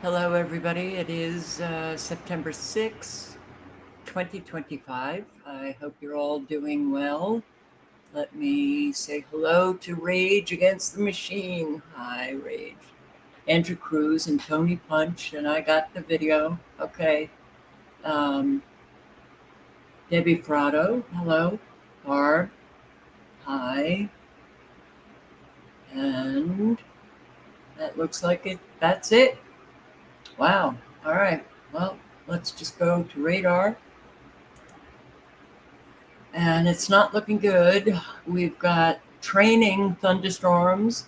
Hello, everybody. It is September 6th, 2025. I hope you're all doing well. Let me say hello to Rage Against the Machine. Hi, Rage. Andrew Cruz and Tony Punch, and I got the video. Okay. Um, Debbie Frado, hello. Barb, hi. And that looks like it. That's it. Wow. All right. Well, let's just go to radar. And it's not looking good. We've got training thunderstorms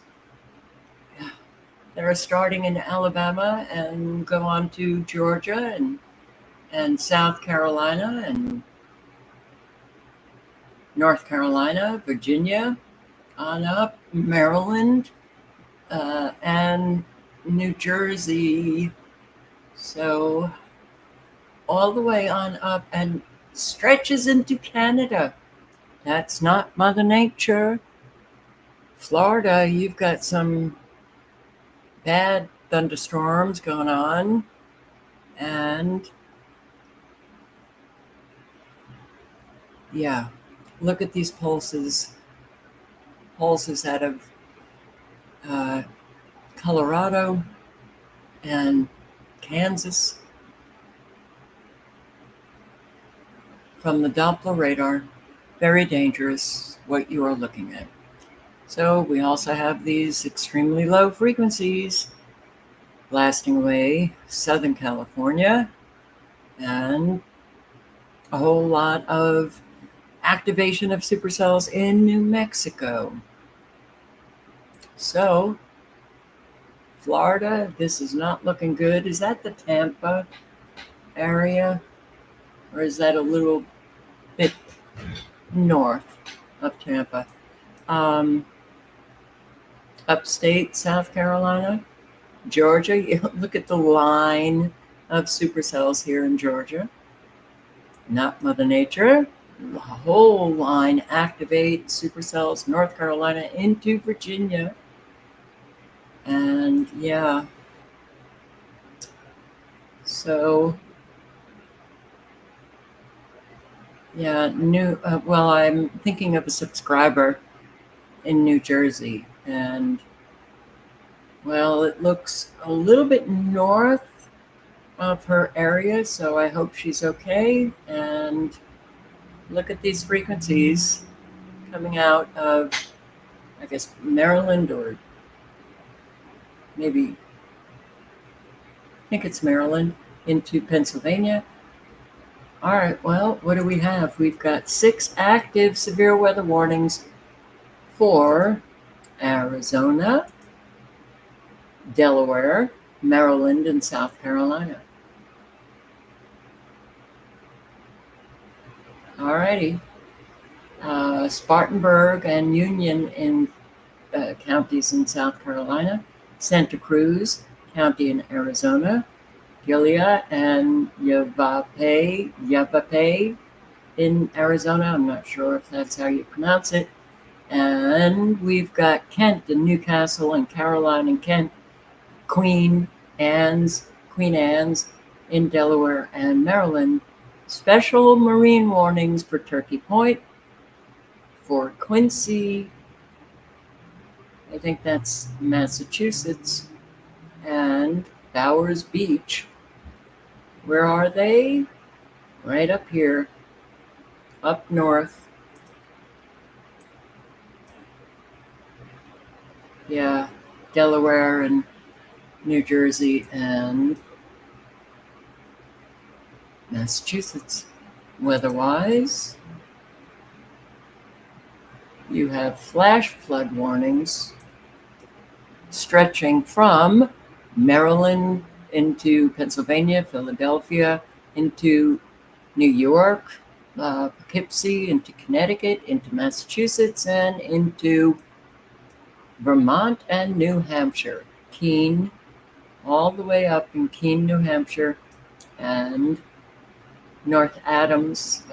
that are starting in Alabama and go on to Georgia and South Carolina and North Carolina, Virginia, on up, Maryland, and New Jersey. So all the way on up and stretches into Canada. That's not Mother Nature. Florida, you've got some bad thunderstorms going on, and yeah, look at these pulses out of Colorado and Kansas from the Doppler radar. Very dangerous what you are looking at. So we also have these extremely low frequencies blasting away Southern California and a whole lot of activation of supercells in New Mexico. So, Florida, this is not looking good. Is that the Tampa area? Or is that a little bit north of Tampa? Upstate South Carolina, Georgia. Look at the line of supercells here in Georgia. Not Mother Nature. The whole line activate supercells, North Carolina into Virginia. And yeah, so yeah, I'm thinking of a subscriber in New Jersey, and well, it looks a little bit north of her area, so I hope she's okay. And look at these frequencies coming out of, I guess, Maryland, or maybe, I think it's Maryland, into Pennsylvania. All right, well, what do we have? We've got 6 active severe weather warnings for Arizona, Delaware, Maryland, and South Carolina. All righty. Spartanburg and Union in counties in South Carolina, Santa Cruz County in Arizona, Gilead and Yavapai in Arizona. I'm not sure if that's how you pronounce it. And we've got Kent and Newcastle and Caroline and Kent, Queen Anne's in Delaware and Maryland. Special marine warnings for Turkey Point, for Quincy, I think that's Massachusetts, and Bowers Beach. Where are they? Right up here, up north. Yeah, Delaware and New Jersey and Massachusetts. Weather-wise, you have flash flood warnings stretching from Maryland into Pennsylvania, Philadelphia, into New York, Poughkeepsie, into Connecticut, into Massachusetts, and into Vermont and New Hampshire. Keene, all the way up in Keene, New Hampshire, and North Adams,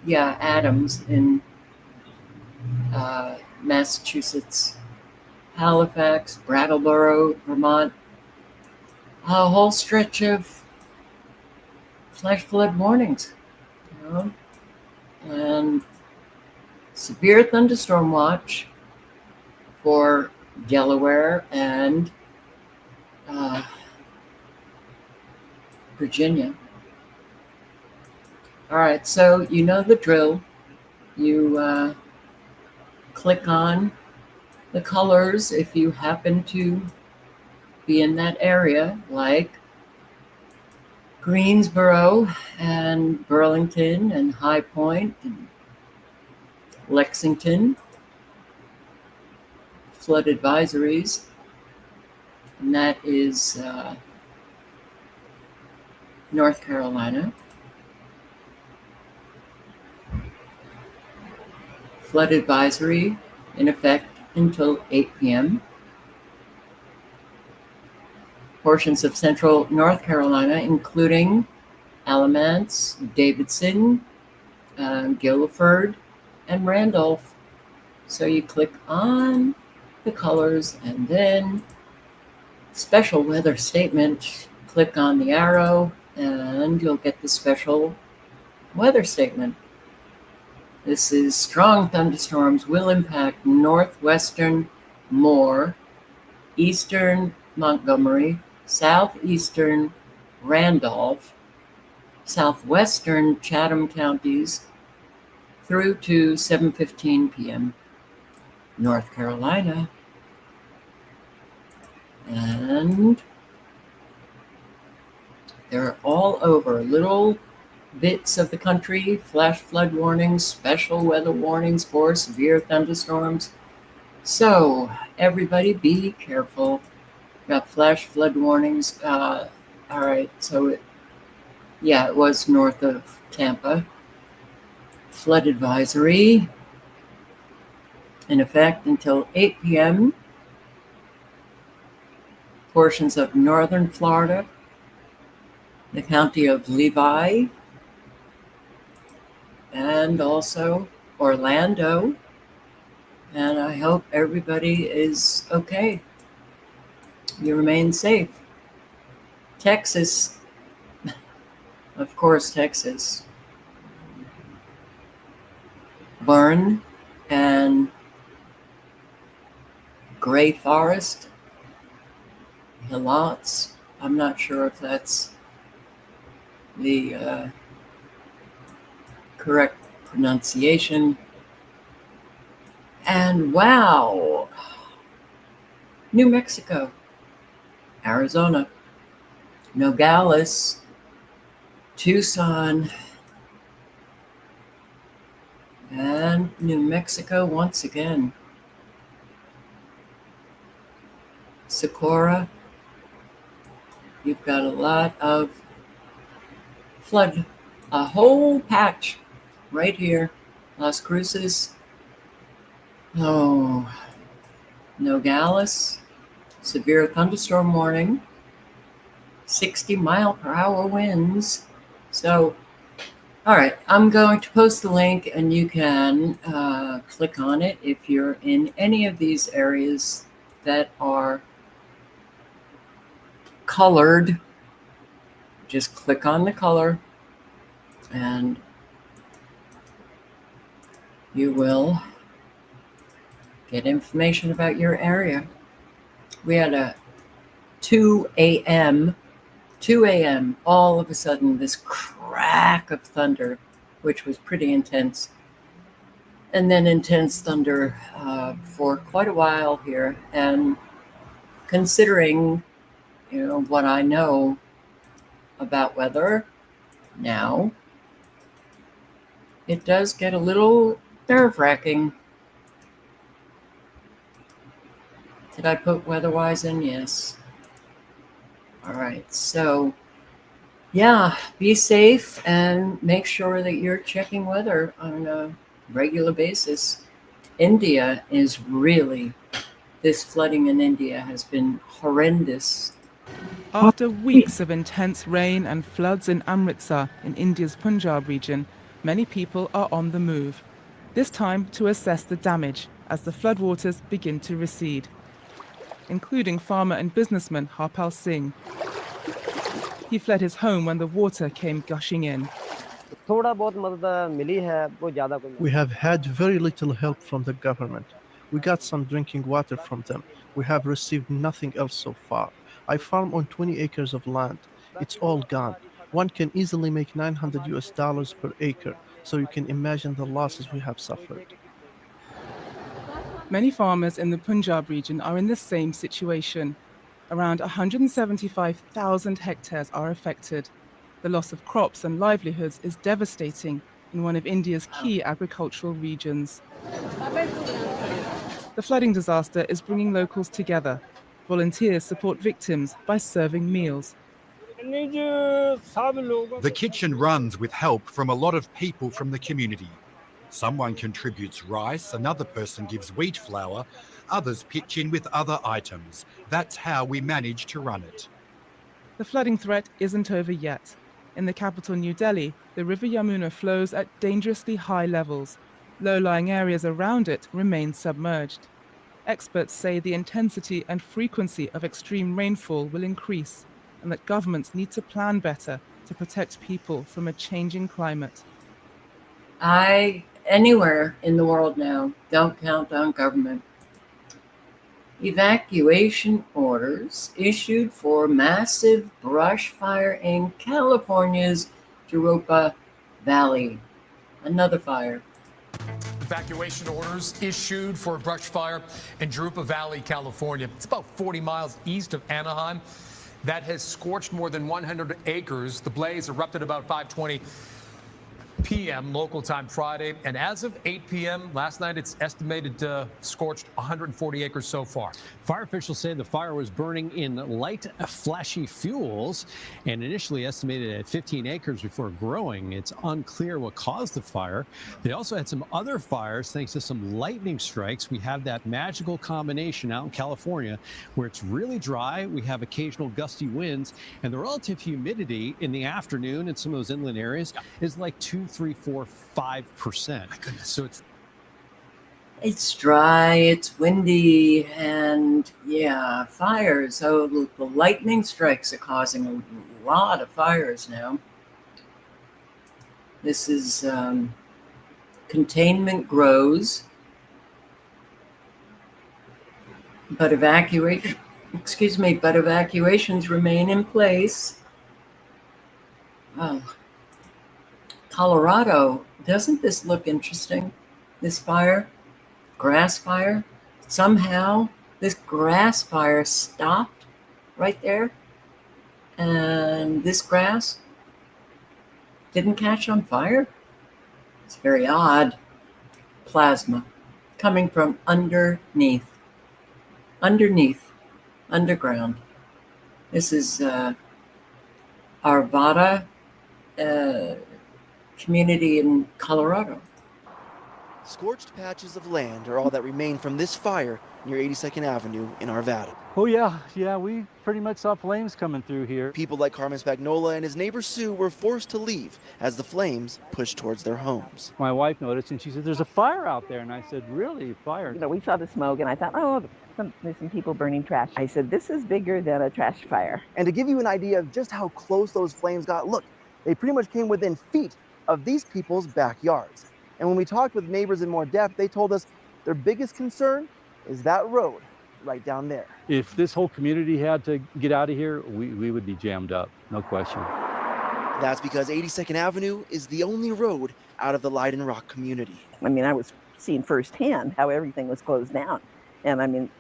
Adams in Massachusetts, Halifax, Brattleboro, Vermont, a whole stretch of flash flood warnings, you know, and severe thunderstorm watch for Delaware and uh, Virginia. All right, so you know the drill. You click on the colors if you happen to be in that area, like Greensboro and Burlington and High Point and Lexington, flood advisories, and that is North Carolina. Flood advisory in effect until 8 p.m. Portions of central North Carolina, including Alamance, Davidson, Guilford, and Randolph. So you click on the colors and then special weather statement. Click on the arrow and you'll get the special weather statement. This is strong thunderstorms will impact northwestern Moore, eastern Montgomery, southeastern Randolph, southwestern Chatham counties through to 7:15 p.m. North Carolina. And they're all over. Little bits of the country, flash flood warnings, special weather warnings for severe thunderstorms. So everybody be careful. Got flash flood warnings. All right, so it was north of Tampa. Flood advisory in effect until 8 p.m. Portions of northern Florida, the county of Levy, and also Orlando. And I hope everybody is okay. You remain safe. Texas, of course, Texas. Burn and Gray Forest, Hilots. I'm not sure if that's the correct pronunciation. And wow, New Mexico, Arizona, Nogales, Tucson, and New Mexico once again. Socorro, you've got a lot of flood, a whole patch right here. Las Cruces, Nogales, severe thunderstorm warning, 60-mile-per-hour winds. So, all right, I'm going to post the link and you can click on it if you're in any of these areas that are colored. Just click on the color and you will get information about your area. We had a 2 a.m., all of a sudden, this crack of thunder, which was pretty intense. And then intense thunder for quite a while here. And considering, what I know about weather now, it does get a little nerve-wracking. Did I put weather-wise in? Yes. All right, so be safe and make sure that you're checking weather on a regular basis. India is really, this flooding in India has been horrendous. After weeks of intense rain and floods in Amritsar in India's Punjab region, many people are on the move, this time to assess the damage as the floodwaters begin to recede, including farmer and businessman Harpal Singh. He fled his home when the water came gushing in. We have had very little help from the government. We got some drinking water from them. We have received nothing else so far. I farm on 20 acres of land. It's all gone. One can easily make $900 per acre, so you can imagine the losses we have suffered. Many farmers in the Punjab region are in the same situation. Around 175,000 hectares are affected. The loss of crops and livelihoods is devastating in one of India's key agricultural regions. The flooding disaster is bringing locals together. Volunteers support victims by serving meals. The kitchen runs with help from a lot of people from the community. Someone contributes rice, another person gives wheat flour, others pitch in with other items. That's how we manage to run it. The flooding threat isn't over yet. In the capital, New Delhi, the River Yamuna flows at dangerously high levels. Low-lying areas around it remain submerged. Experts say the intensity and frequency of extreme rainfall will increase, and that governments need to plan better to protect people from a changing climate. Anywhere in the world now, don't count on government. Evacuation orders issued for massive brush fire in California's Jurupa Valley. Another fire. Evacuation orders issued for a brush fire in Jurupa Valley, California. It's about 40 miles east of Anaheim. That has scorched more than 100 acres. The blaze erupted about 5:20 p.m. local time Friday, and as of 8 p.m. last night, it's estimated scorched 140 acres so far. Fire officials say the fire was burning in light, flashy fuels and initially estimated at 15 acres before growing. It's unclear what caused the fire. They also had some other fires thanks to some lightning strikes. We have that magical combination out in California where it's really dry. We have occasional gusty winds, and the relative humidity in the afternoon in some of those inland areas is like 2, 3, 4, 5%. My goodness. So It's dry, it's windy, and fires. So the lightning strikes are causing a lot of fires now. This is containment grows, but evacuations remain in place. Oh. Colorado, doesn't this look interesting? This fire, grass fire. Somehow this grass fire stopped right there, and this grass didn't catch on fire. It's very odd. Plasma coming from underground. This is Arvada community in Colorado. Scorched patches of land are all that remain from this fire near 82nd Avenue in Arvada. Oh yeah, we pretty much saw flames coming through here. People like Carmen Spagnola and his neighbor Sue were forced to leave as the flames pushed towards their homes. My wife noticed and she said, "There's a fire out there." And I said, "Really, fire?" You know, we saw the smoke and I thought, oh, there's some people burning trash. I said, this is bigger than a trash fire. And to give you an idea of just how close those flames got, look, they pretty much came within feet of these people's backyards. And when we talked with neighbors in more depth, they told us their biggest concern is that road right down there. If this whole community had to get out of here, we would be jammed up, no question. That's because 82nd Avenue is the only road out of the Leiden Rock community. I mean, I was seeing firsthand how everything was closed down. And I mean,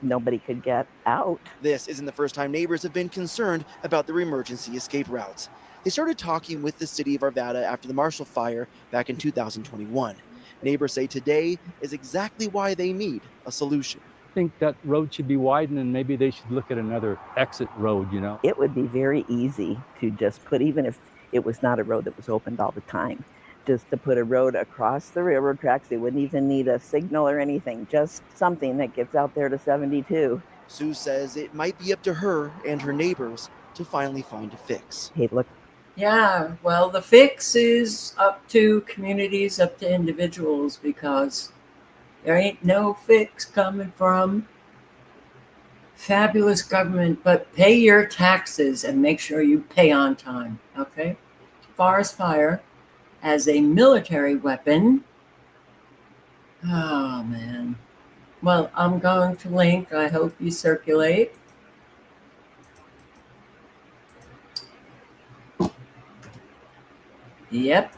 nobody could get out. This isn't the first time neighbors have been concerned about their emergency escape routes. They started talking with the city of Arvada after the Marshall Fire back in 2021. Neighbors say today is exactly why they need a solution. I think that road should be widened and maybe they should look at another exit road, you know. It would be very easy to just put, even if it was not a road that was opened all the time, just to put a road across the railroad tracks. They wouldn't even need a signal or anything, just something that gets out there to 72. Sue says it might be up to her and her neighbors to finally find a fix. Hey, look. Yeah, well, the fix is up to communities, up to individuals, because there ain't no fix coming from fabulous government, but pay your taxes and make sure you pay on time, okay? Forest fire as a military weapon. Oh, man. Well, I'm going to link. I hope you circulate. Yep.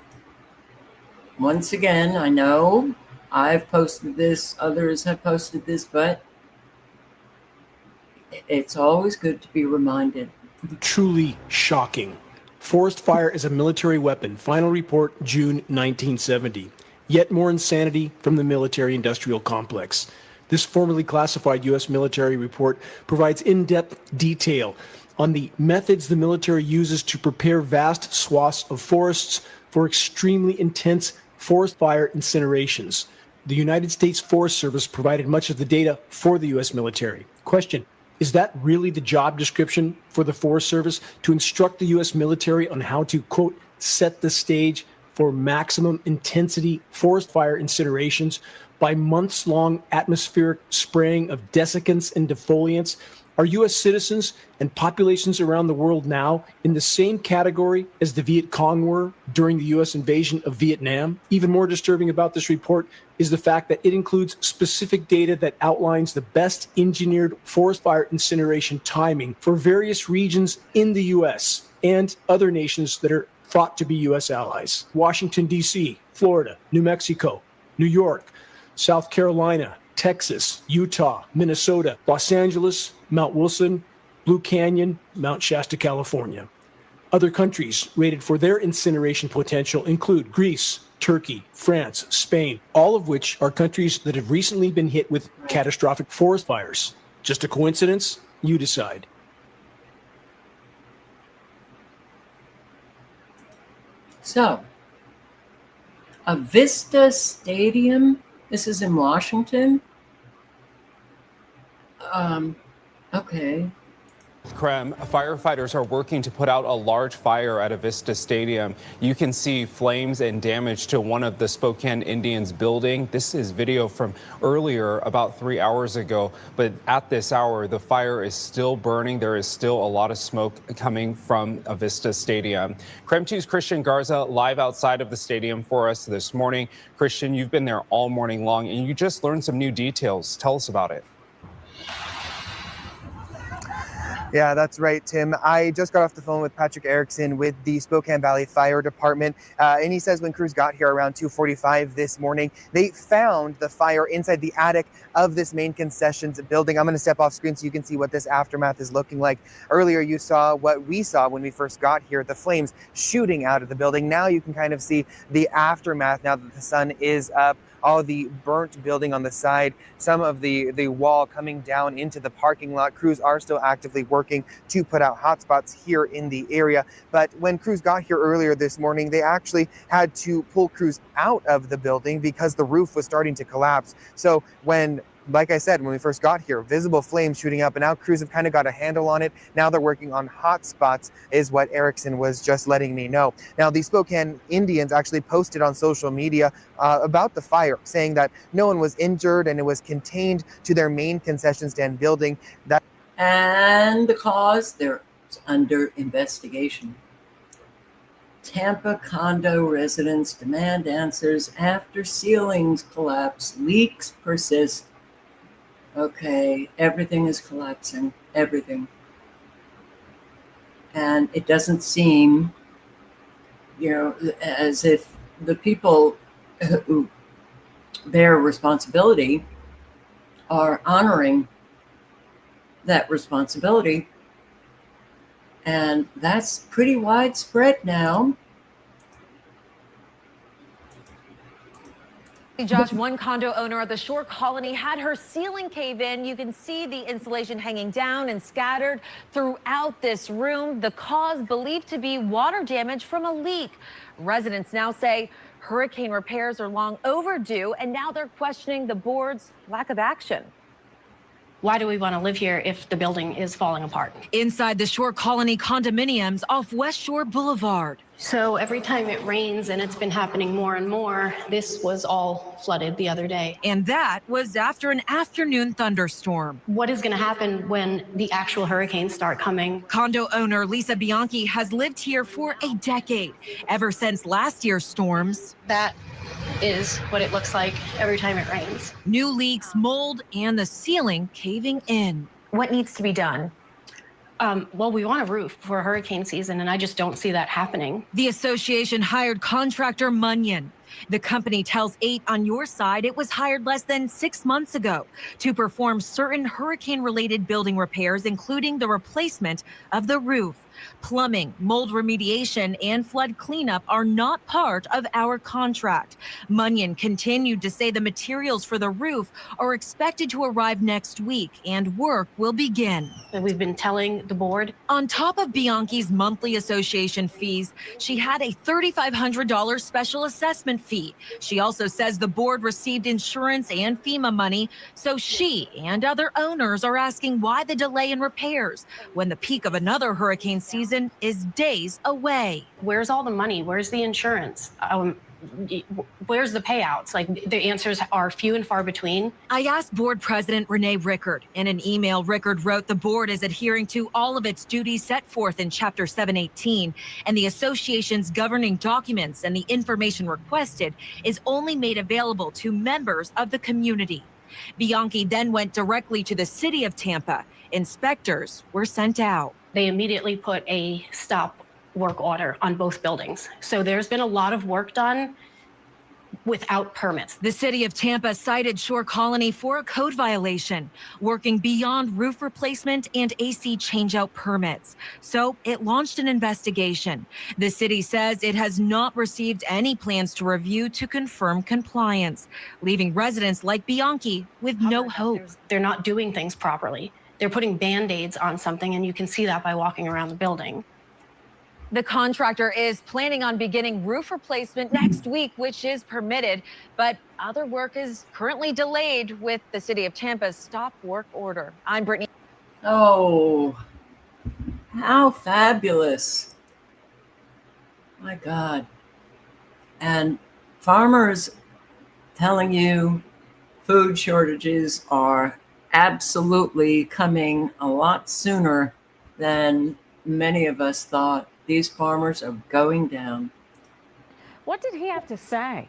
Once again, I know I've posted this, others have posted this, but it's always good to be reminded. Truly shocking. Forest fire is a military weapon. Final report, June 1970. Yet more insanity from the military-industrial complex. This formally classified U.S. military report provides in-depth detail on the methods the military uses to prepare vast swaths of forests for extremely intense forest fire incinerations. The United States Forest Service provided much of the data for the U.S. military. Question: is that really the job description for the Forest Service, to instruct the U.S. military on how to, quote, set the stage for maximum intensity forest fire incinerations by months-long atmospheric spraying of desiccants and defoliants? Are U.S. citizens and populations around the world now in the same category as the Viet Cong were during the U.S. invasion of Vietnam? Even more disturbing about this report is the fact that it includes specific data that outlines the best engineered forest fire incineration timing for various regions in the U.S. and other nations that are thought to be U.S. allies. Washington, D.C., Florida, New Mexico, New York, South Carolina, Texas, Utah, Minnesota, Los Angeles, Mount Wilson, Blue Canyon, Mount Shasta, California. Other countries rated for their incineration potential include Greece, Turkey, France, Spain, all of which are countries that have recently been hit with catastrophic forest fires. Just a coincidence? You decide. So, Avista Stadium, this is in Washington. Okay. Krem, firefighters are working to put out a large fire at Avista Stadium. You can see flames and damage to one of the Spokane Indians building. This is video from earlier, about 3 hours ago. But at this hour, the fire is still burning. There is still a lot of smoke coming from Avista Stadium. Krem 2's Christian Garza live outside of the stadium for us this morning. Christian, you've been there all morning long, and you just learned some new details. Tell us about it. Yeah, that's right, Tim. I just got off the phone with Patrick Erickson with the Spokane Valley Fire Department, and he says when crews got here around 2:45 this morning, they found the fire inside the attic of this main concessions building. I'm going to step off screen so you can see what this aftermath is looking like. Earlier, you saw what we saw when we first got here, the flames shooting out of the building. Now you can kind of see the aftermath now that the sun is up. All the burnt building on the side, some of the wall coming down into the parking lot. Crews are still actively working to put out hotspots here in the area. But when crews got here earlier this morning, they actually had to pull crews out of the building because the roof was starting to collapse. So like I said, when we first got here, visible flames shooting up, and now crews have kind of got a handle on it. Now they're working on hot spots, is what Erickson was just letting me know. Now, the Spokane Indians actually posted on social media about the fire, saying that no one was injured and it was contained to their main concession stand building. And the cause, they're under investigation. Tampa condo residents demand answers after ceilings collapse, leaks persist. Okay, everything is collapsing, everything. And it doesn't seem, as if the people who bear responsibility are honoring that responsibility. And that's pretty widespread now. Josh, one condo owner at the Shore Colony had her ceiling cave in. You can see the insulation hanging down and scattered throughout this room. The cause believed to be water damage from a leak. Residents now say hurricane repairs are long overdue, and now they're questioning the board's lack of action. Why do we want to live here if the building is falling apart? Inside the Shore Colony condominiums off West Shore Boulevard. So every time it rains, and it's been happening more and more, this was all flooded the other day. And that was after an afternoon thunderstorm. What is going to happen when the actual hurricanes start coming? Condo owner Lisa Bianchi has lived here for a decade, ever since last year's storms. That is what it looks like every time it rains. New leaks, mold, and the ceiling caving in. What needs to be done? Well, we want a roof for hurricane season, and I just don't see that happening. The association hired contractor Munyon. The company tells 8 on Your Side it was hired less than 6 months ago to perform certain hurricane-related building repairs, including the replacement of the roof. Plumbing, mold remediation, and flood cleanup are not part of our contract. Munyon continued to say the materials for the roof are expected to arrive next week and work will begin. And we've been telling the board. On top of Bianchi's monthly association fees, she had a $3,500 special assessment fee. She also says the board received insurance and FEMA money, so she and other owners are asking why the delay in repairs when the peak of another hurricane season is days away. Where's all the money? Where's the insurance? Where's the payouts? Like, the answers are few and far between. I asked board president Renee Rickard. In an email, Rickard wrote the board is adhering to all of its duties set forth in Chapter 718, and the association's governing documents and the information requested is only made available to members of the community. Bianchi then went directly to the city of Tampa. Inspectors were sent out. They immediately put a stop work order on both buildings. So there's been a lot of work done without permits. The city of Tampa cited Shore Colony for a code violation, working beyond roof replacement and AC changeout permits. So it launched an investigation. The city says it has not received any plans to review to confirm compliance, leaving residents like Bianchi with no hope. They're not doing things properly. They're putting Band-Aids on something, and you can see that by walking around the building. The contractor is planning on beginning roof replacement next week, which is permitted, but other work is currently delayed with the city of Tampa's stop work order. I'm Brittany. Oh, how fabulous. My God. And farmers telling you food shortages are absolutely coming a lot sooner than many of us thought. These farmers are going down. What did he have to say?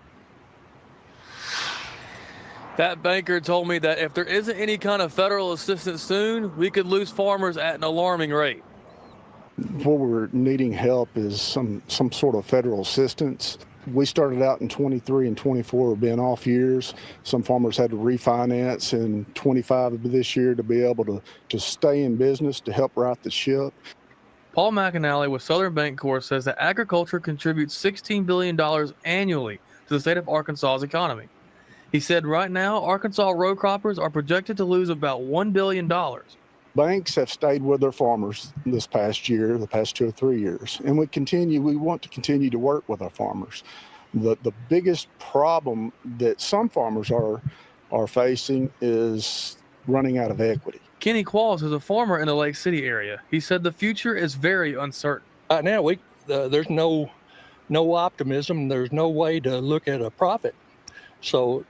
That banker told me that if there isn't any kind of federal assistance soon, we could lose farmers at an alarming rate. What we're needing help is some sort of federal assistance. We started out in 23 and 24 have been off years. Some farmers had to refinance in 25 of this year to be able to stay in business, to help right the ship. Paul McAnally with Southern Bancorp says that agriculture contributes $16 billion annually to the state of Arkansas's economy. He said right now, Arkansas row croppers are projected to lose about $1 billion. Banks have stayed with their farmers this past year, the past 2 or 3 years, and we want to continue to work with our farmers. The biggest problem that some farmers are facing is running out of equity. Kenny Qualls is a farmer in the Lake City area. He said the future is very uncertain. Right now, there's no optimism. There's no way to look at a profit. So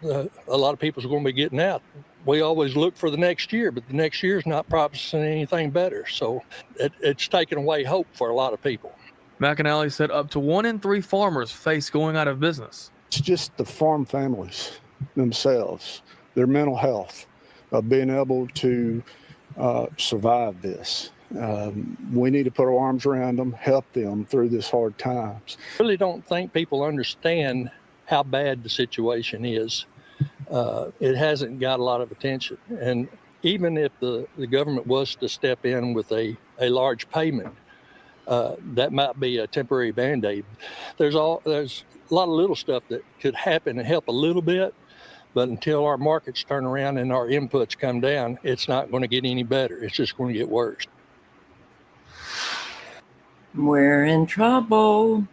a lot of people are going to be getting out. We always look for the next year, but the next year is not promising anything better. So it's taken away hope for a lot of people. McAnally said up to 1 in 3 farmers face going out of business. It's just the farm families themselves, their mental health, of being able to survive this. We need to put our arms around them, help them through this hard times. I really don't think people understand how bad the situation is. It hasn't got a lot of attention. And even if the government was to step in with a large payment, that might be a temporary Band-Aid. There's a lot of little stuff that could happen and help a little bit, but until our markets turn around and our inputs come down, it's not going to get any better. It's just going to get worse. We're in trouble.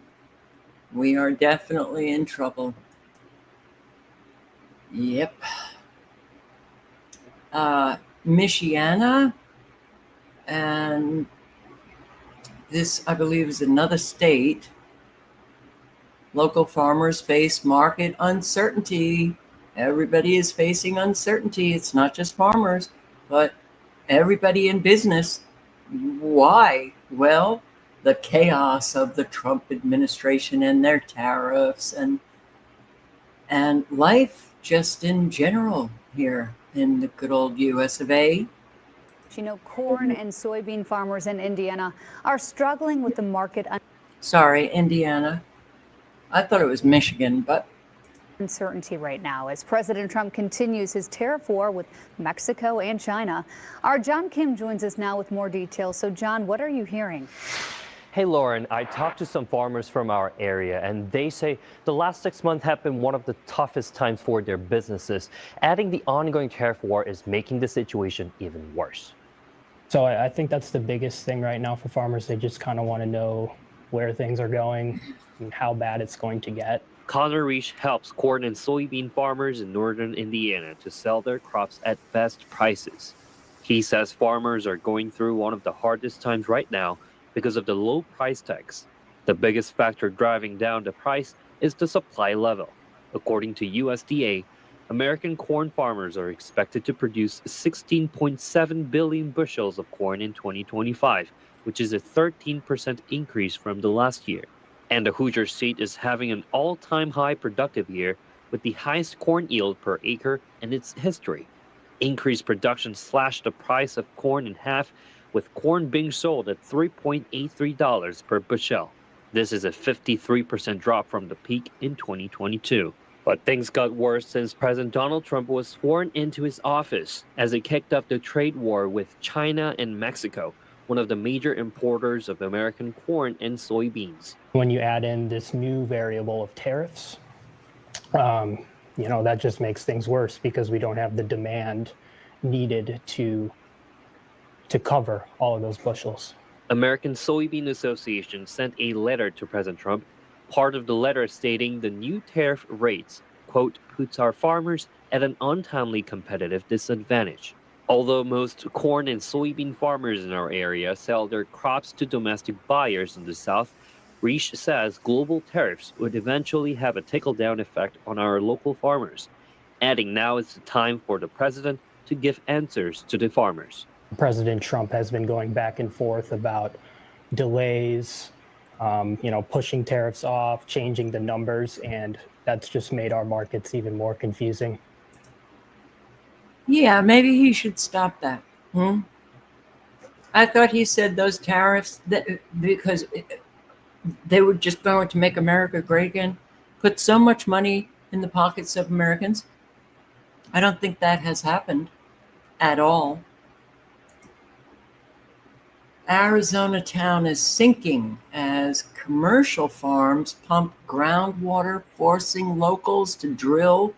We are definitely in trouble. Yep. Michiana, and this, I believe, is another state, Local farmers face market uncertainty. Everybody is facing uncertainty. It's not just farmers, but everybody in business. Why? Well, the chaos of the Trump administration and their tariffs and life just in general here in the good old US of A. You know, corn and soybean farmers in Indiana are struggling with the market Sorry, Indiana. I thought it was Michigan, but uncertainty right now as President Trump continues his tariff war with Mexico and China. Our John Kim joins us now with more details. So, John, what are you hearing? Hey, Lauren, I talked to some farmers from our area, and they say the last 6 months have been one of the toughest times for their businesses. Adding the ongoing tariff war is making the situation even worse. So I think that's the biggest thing right now for farmers. They just kind of want to know where things are going and how bad it's going to get. Connor Reich helps corn and soybean farmers in northern Indiana to sell their crops at best prices. He says farmers are going through one of the hardest times right now because of the low price tags. The biggest factor driving down the price is the supply level. According to USDA, American corn farmers are expected to produce 16.7 billion bushels of corn in 2025, which is a 13% increase from the last year. And the Hoosier State is having an all-time high productive year with the highest corn yield per acre in its history. Increased production slashed the price of corn in half, with corn being sold at $3.83 per bushel. This is a 53% drop from the peak in 2022. But things got worse since President Donald Trump was sworn into his office as it kicked off the trade war with China and Mexico, one of the major importers of American corn and soybeans. When you add in this new variable of tariffs, that just makes things worse because we don't have the demand needed to cover all of those bushels. American Soybean Association sent a letter to President Trump, part of the letter stating the new tariff rates, quote, puts our farmers at an untimely competitive disadvantage. Although most corn and soybean farmers in our area sell their crops to domestic buyers in the South, Reich says global tariffs would eventually have a trickle-down effect on our local farmers, adding now is the time for the president to give answers to the farmers. President Trump has been going back and forth about delays, pushing tariffs off, changing the numbers, and that's just made our markets even more confusing. yeah, maybe he should stop that. I thought he said those tariffs because they were just going to make America great again, put so much money in the pockets of Americans. I don't think that has happened at all. Arizona town is sinking as commercial farms pump groundwater, forcing locals to drill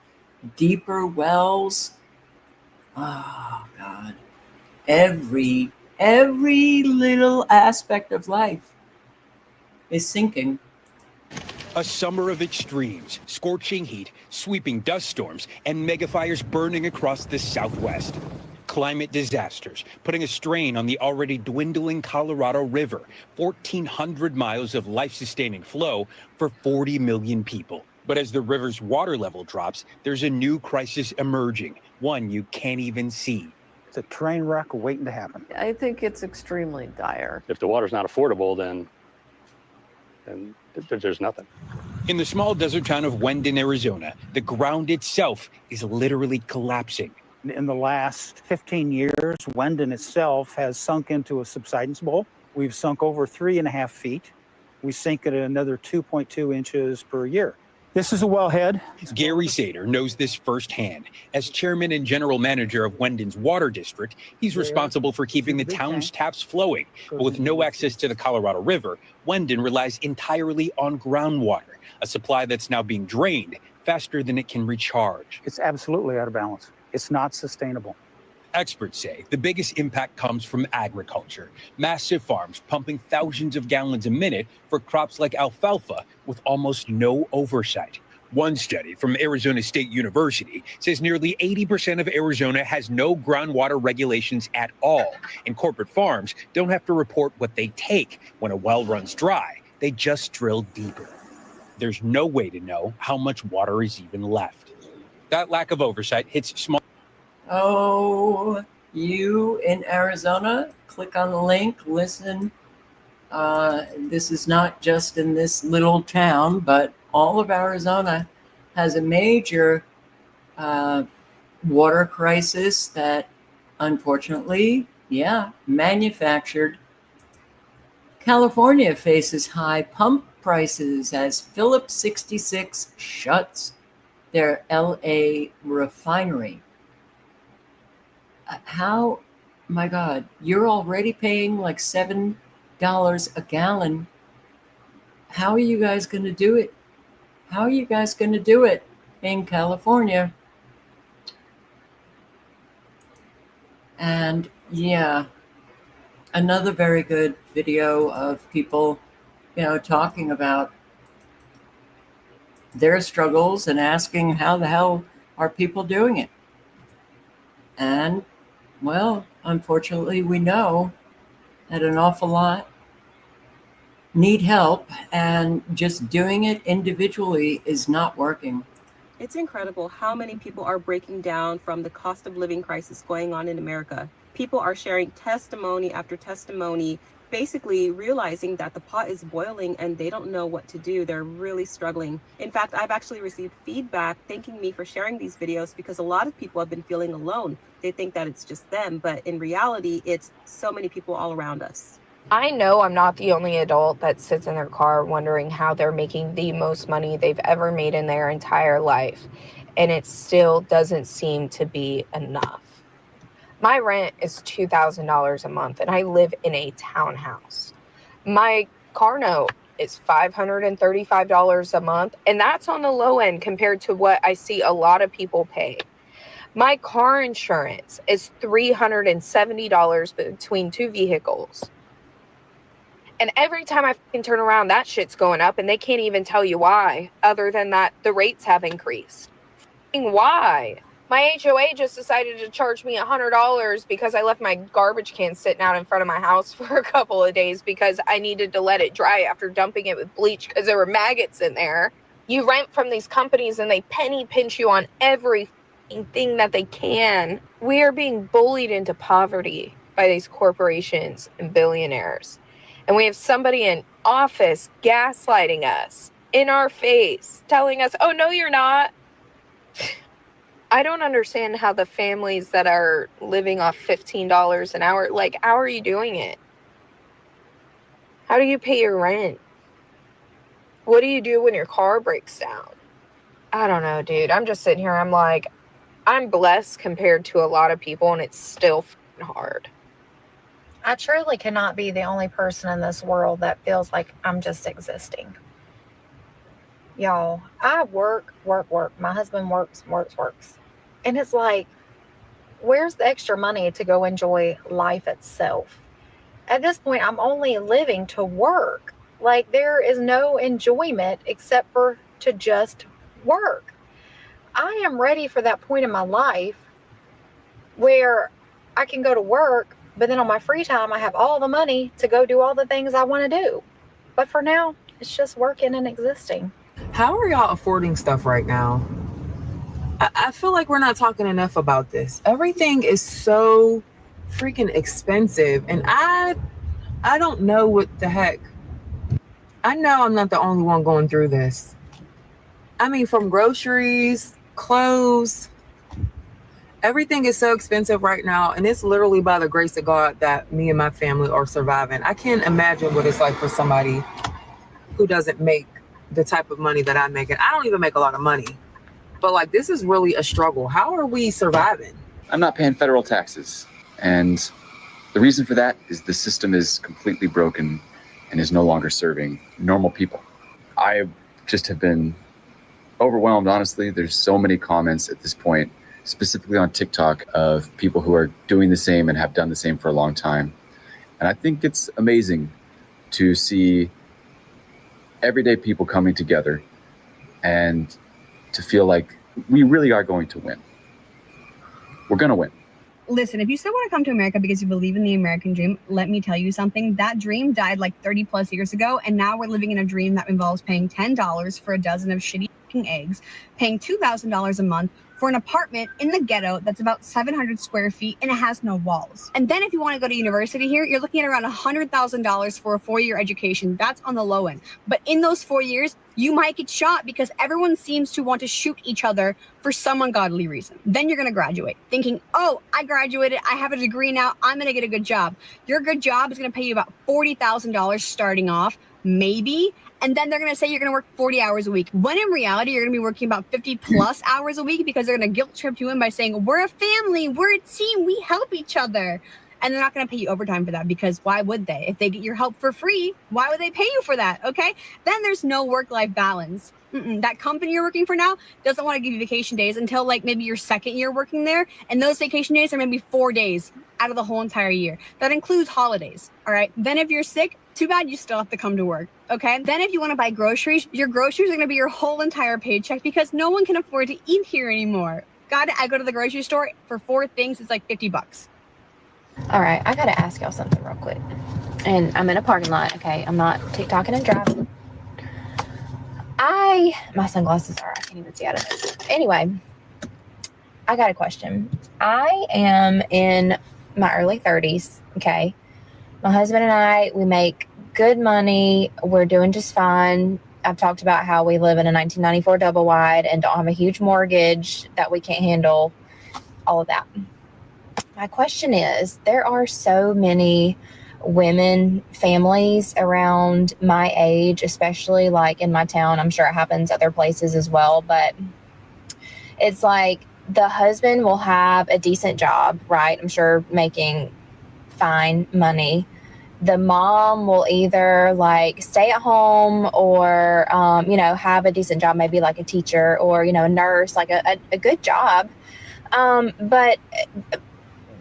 deeper wells. Oh, God. Every little aspect of life is sinking. A summer of extremes, scorching heat, sweeping dust storms, and megafires burning across the Southwest. Climate disasters, putting a strain on the already dwindling Colorado River, 1,400 miles of life-sustaining flow for 40 million people. But as the river's water level drops, there's a new crisis emerging, one you can't even see. It's a train wreck waiting to happen. I think it's extremely dire. If the water's not affordable, then there's nothing. In the small desert town of Wendon, Arizona, the ground itself is literally collapsing. In the last 15 years, Wendon itself has sunk into a subsidence bowl. We've sunk over 3.5 feet. We sink at another 2.2 inches per year. This is a wellhead. Gary Sater knows this firsthand. As chairman and general manager of Wendon's water district, he's responsible for keeping the town's taps flowing. But with no access to the Colorado River, Wendon relies entirely on groundwater, a supply that's now being drained faster than it can recharge. It's absolutely out of balance. It's not sustainable. Experts say the biggest impact comes from agriculture. Massive farms pumping thousands of gallons a minute for crops like alfalfa with almost no oversight. One study from Arizona State University says nearly 80% of Arizona has no groundwater regulations at all, and corporate farms don't have to report what they take when a well runs dry. They just drill deeper. there's no way to know how much water is even left. That lack of oversight hits small. Oh, you in Arizona, click on the link, listen. This is not just in this little town, but all of Arizona has a major water crisis that unfortunately, manufactured. California faces high pump prices as Phillips 66 shuts their LA refinery. How, my God, you're already paying like $7 a gallon. How are you guys going to do it? How are you guys going to do it in California? And yeah, another very good video of people, talking about their struggles and asking how the hell are people doing it. And well, unfortunately, we know that an awful lot need help, and just doing it individually is not working. It's incredible how many people are breaking down from the cost of living crisis going on in America. People are sharing testimony after testimony, basically realizing that the pot is boiling and they don't know what to do. They're really struggling. In fact, I've actually received feedback thanking me for sharing these videos because a lot of people have been feeling alone. They think that it's just them, but in reality, it's so many people all around us. I know I'm not the only adult that sits in their car wondering how they're making the most money they've ever made in their entire life, and it still doesn't seem to be enough. My rent is $2,000 a month, and I live in a townhouse. My car note is $535 a month, and that's on the low end compared to what I see a lot of people pay. My car insurance is $370 between two vehicles. And every time I fucking turn around, that shit's going up, and they can't even tell you why, other than that the rates have increased. Why? My HOA just decided to charge me $100 because I left my garbage can sitting out in front of my house for a couple of days because I needed to let it dry after dumping it with bleach because there were maggots in there. You rent from these companies and they penny pinch you on every thing that they can. We are being bullied into poverty by these corporations and billionaires. And we have somebody in office gaslighting us in our face, telling us, oh, no, you're not. I don't understand how the families that are living off $15 an hour, like, how are you doing it? How do you pay your rent? What do you do when your car breaks down? I don't know, dude. I'm just sitting here. I'm like, I'm blessed compared to a lot of people, and it's still hard. I truly cannot be the only person in this world that feels like I'm just existing. Y'all, I work. My husband works. And it's like, where's the extra money to go enjoy life itself? At this point, I'm only living to work. Like, there is no enjoyment except for to just work. I am ready for that point in my life where I can go to work, but then on my free time, I have all the money to go do all the things I want to do. But for now, it's just working and existing. How are y'all affording stuff right now? I feel like we're not talking enough about this. Everything is so freaking expensive, and I don't know what the heck. I know I'm not the only one going through this. I mean, from groceries, clothes, everything is so expensive right now, and it's literally by the grace of God that me and my family are surviving. I can't imagine what it's like for somebody who doesn't make the type of money that I make, and I don't even make a lot of money. But like, this is really a struggle. How are we surviving? I'm not paying federal taxes, and the reason for that is the system is completely broken and is no longer serving normal people. I just have been overwhelmed, honestly. There's so many comments at this point, specifically on TikTok, of people who are doing the same and have done the same for a long time. And I think it's amazing to see everyday people coming together and to feel like we really are going to win. We're going to win. Listen, if you still want to come to America because you believe in the American dream, let me tell you something. That dream died like 30 plus years ago, and now we're living in a dream that involves paying $10 for a dozen of shitty eggs, paying $2,000 a month for an apartment in the ghetto that's about 700 square feet and it has no walls. And then if you want to go to university here, you're looking at around $100,000 for a 4-year education. That's on the low end. But in those 4 years, you might get shot because everyone seems to want to shoot each other for some ungodly reason. Then you're going to graduate thinking, oh, I graduated. I have a degree now. I'm going to get a good job. Your good job is going to pay you about $40,000 starting off, maybe. And then they're going to say you're going to work 40 hours a week. When in reality, you're going to be working about 50 plus hours a week because they're going to guilt trip you in by saying, we're a family, we're a team, we help each other. And they're not going to pay you overtime for that because why would they? If they get your help for free, why would they pay you for that? Okay. Then there's no work-life balance. That company you're working for now doesn't want to give you vacation days until like maybe your second year working there. And those vacation days are maybe 4 days out of the whole entire year. That includes holidays. All right. Then if you're sick, too bad you still have to come to work. Okay. Then if you want to buy groceries, your groceries are going to be your whole entire paycheck because no one can afford to eat here anymore. I go to the grocery store for 4 things. It's like $50. All right, I gotta ask y'all something real quick. And I'm in a parking lot, okay? I'm not TikToking and driving. My sunglasses are, I can't even see out of this. Anyway, I got a question. I am in my early 30s, okay? My husband and I, we make good money. We're doing just fine. I've talked about how we live in a 1994 double wide and don't have a huge mortgage that we can't handle, all of that. My question is, there are so many women families around my age, especially like in my town. I'm sure it happens other places as well, but it's like the husband will have a decent job, right? I'm sure making fine money. The mom will either like stay at home or, have a decent job, maybe like a teacher or, a nurse, like a good job. But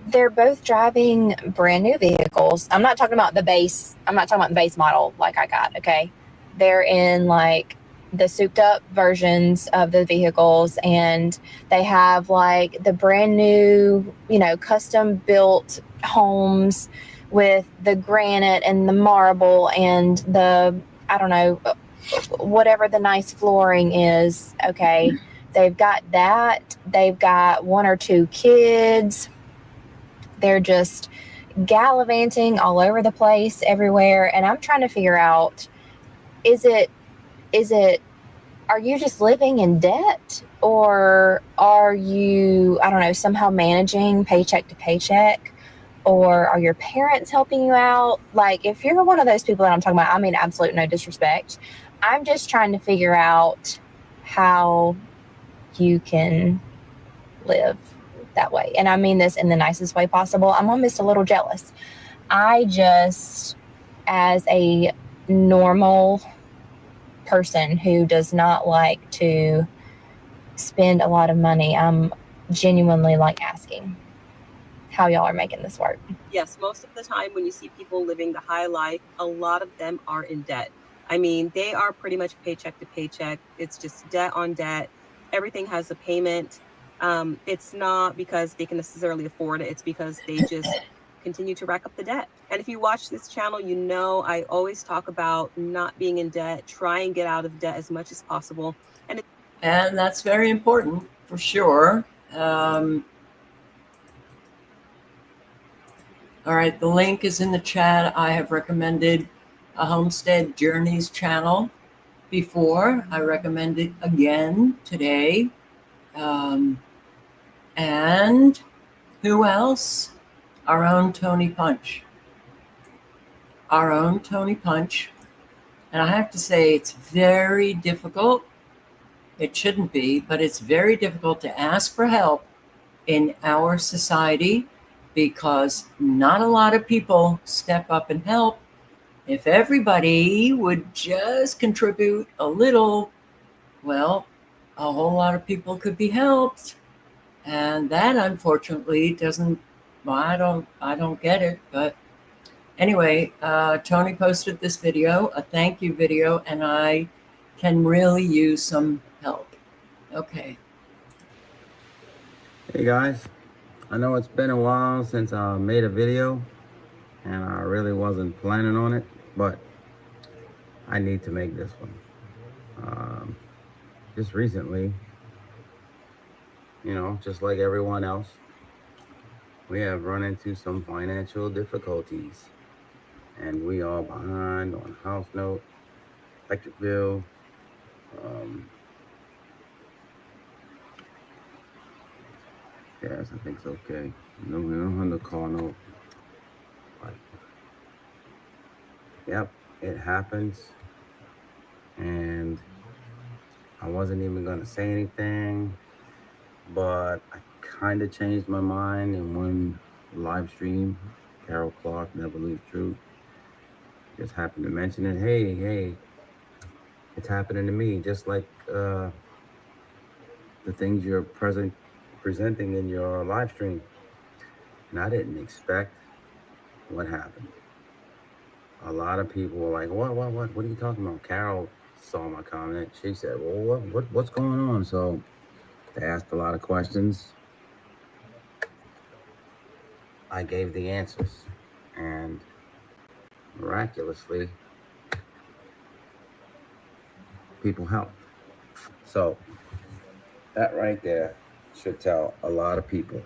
they're both driving brand new vehicles. I'm not talking about the base. I'm not talking about the base model like I got. Okay. They're in like the souped up versions of the vehicles and they have like the brand new, custom built homes with the granite and the marble and the, I don't know, whatever the nice flooring is. Okay. They've got that. They've got 1 or 2 kids. They're just gallivanting all over the place everywhere. And I'm trying to figure out, are you just living in debt or are you, I don't know, somehow managing paycheck to paycheck? Or are your parents helping you out? Like, if you're one of those people that I'm talking about, I mean, absolute no disrespect. I'm just trying to figure out how you can live that way. And I mean this in the nicest way possible. I'm almost a little jealous. I just, as a normal person who does not like to spend a lot of money, I'm genuinely like asking how y'all are making this work. Yes, most of the time when you see people living the high life, a lot of them are in debt. I mean, they are pretty much paycheck to paycheck. It's just debt on debt. Everything has a payment. It's not because they can necessarily afford it. It's because they just continue to rack up the debt. And if you watch this channel, I always talk about not being in debt, try and get out of debt as much as possible. And that's very important for sure. All right, the link is in the chat. I have recommended a Homestead Journeys channel before. I recommend it again today. And who else? Our own Tony Punch. Our own Tony Punch. And I have to say, it's very difficult. It shouldn't be, but it's very difficult to ask for help in our society because not a lot of people step up and help. If everybody would just contribute a little, well, a whole lot of people could be helped. And that unfortunately doesn't, well, I don't get it. But anyway, Tony posted this video, a thank you video, and I can really use some help. Okay. Hey guys, I know it's been a while since I made a video, and I really wasn't planning on it, but I need to make this one. Just recently, just like everyone else, we have run into some financial difficulties, and we are behind on house note, electric bill, gas, I think it's okay. No, we don't have the car note. But, yep, it happens, and I wasn't even gonna say anything, but I kind of changed my mind in one live stream. Carol Clark, neverlosetruth, just happened to mention it. Hey, it's happening to me, just like the things you're presenting in your live stream. And I didn't expect what happened. A lot of people were like, what are you talking about? Carol saw my comment. She said, well, what's going on? So they asked a lot of questions. I gave the answers, and miraculously, people helped. So that right there should tell a lot of people.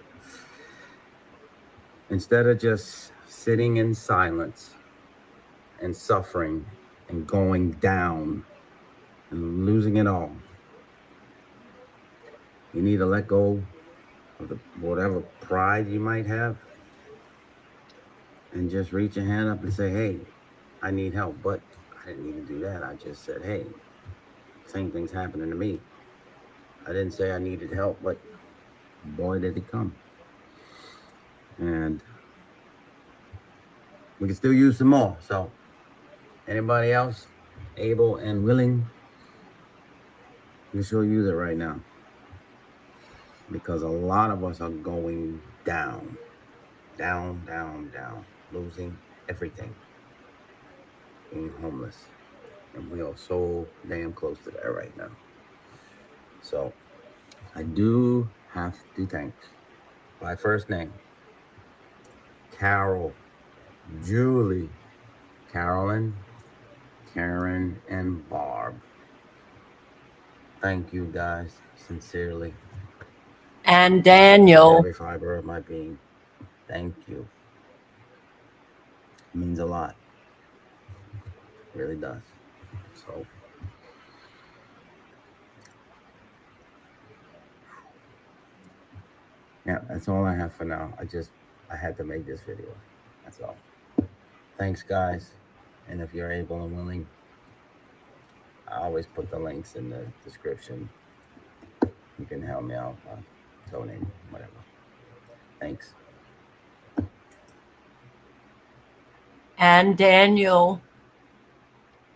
Instead of just sitting in silence and suffering and going down and losing it all, you need to let go of whatever pride you might have and just reach your hand up and say, hey, I need help. But I didn't even do that. I just said, hey, same thing's happening to me. I didn't say I needed help, but boy, did it come. And we can still use some more. So anybody else able and willing, you sure use it right now. Because a lot of us are going down, losing everything, being homeless. And we are so damn close to that right now. So I do have to thank by first name, Carol, Julie, Carolyn, Karen, and Barb. Thank you guys, sincerely. And Daniel. Every fiber of my being. Thank you. It means a lot. It really does. So yeah, that's all I have for now. I had to make this video. That's all. Thanks, guys. And if you're able and willing, I always put the links in the description. You can help me out by donating, whatever. Thanks. And Daniel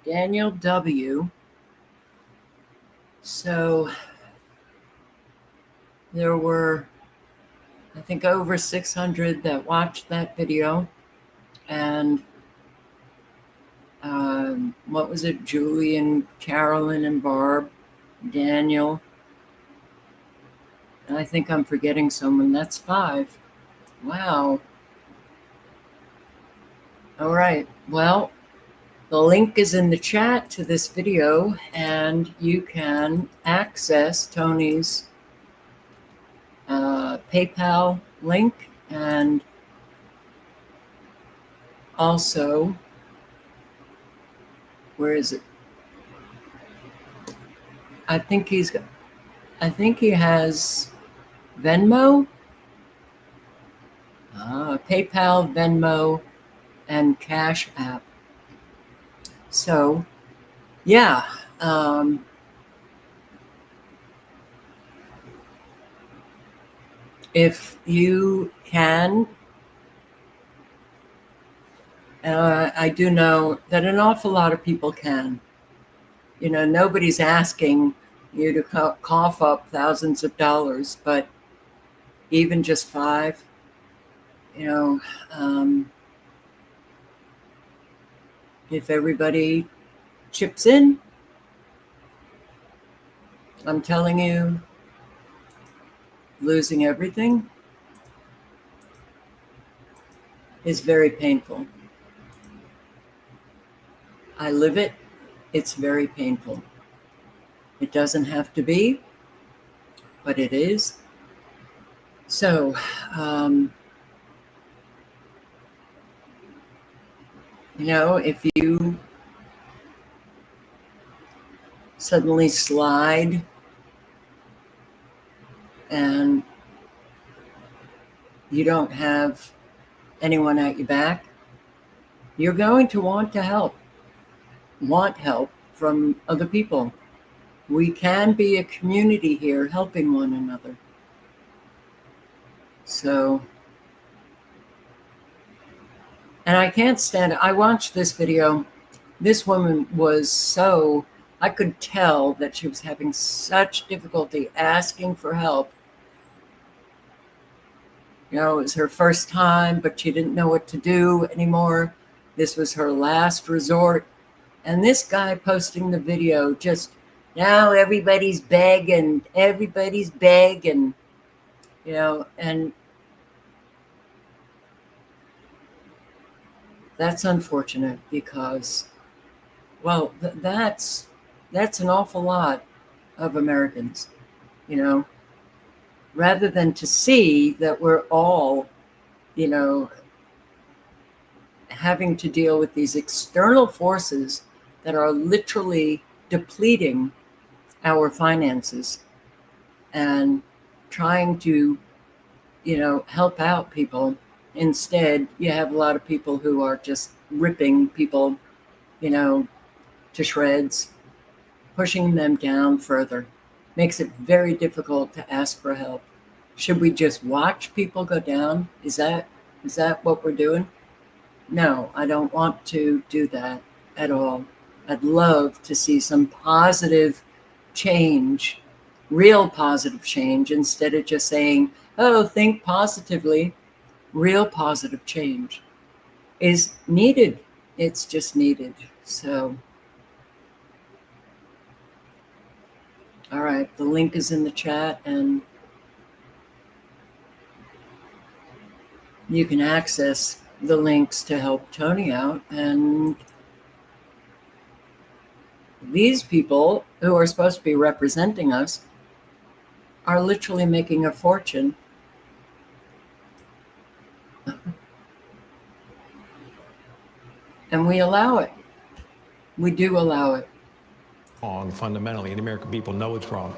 W. So there were, I think, over 600 that watched that video. And what was it? Julie and Carolyn and Barb, Daniel. And I think I'm forgetting someone. That's 5. Wow. All right. Well, the link is in the chat to this video, and you can access Tony's PayPal link, and also, where is it? I think he has Venmo, PayPal, Venmo, and Cash App. So, yeah. If you can, I do know that an awful lot of people can. You know, nobody's asking you to cough up thousands of dollars, but even just 5, if everybody chips in, I'm telling you, losing everything is very painful. I live it. It's very painful. It doesn't have to be, but it is. So, you know, if you suddenly slide and you don't have anyone at your back, you're going to want help from other people. We can be a community here helping one another. So, and I can't stand it. I watched this video. This woman was I could tell that she was having such difficulty asking for help. You know, it was her first time, but she didn't know what to do anymore. This was her last resort. And this guy posting the video just, now everybody's begging, you know, and that's unfortunate because, well, that's an awful lot of Americans, you know, rather than to see that we're all, you know, having to deal with these external forces that are literally depleting our finances and trying to, you know, help out people. Instead, you have a lot of people who are just ripping people, you know, to shreds, pushing them down further. Makes it very difficult to ask for help. Should we just watch people go down? Is that what we're doing? No, I don't want to do that at all. I'd love to see some positive change, real positive change, instead of just saying, oh, think positively. Real positive change is needed. It's just needed. So, all right, the link is in the chat and you can access the links to help Tony out. And these people who are supposed to be representing us are literally making a fortune. And we allow it. We do allow it. Wrong, fundamentally, and the American people know it's wrong.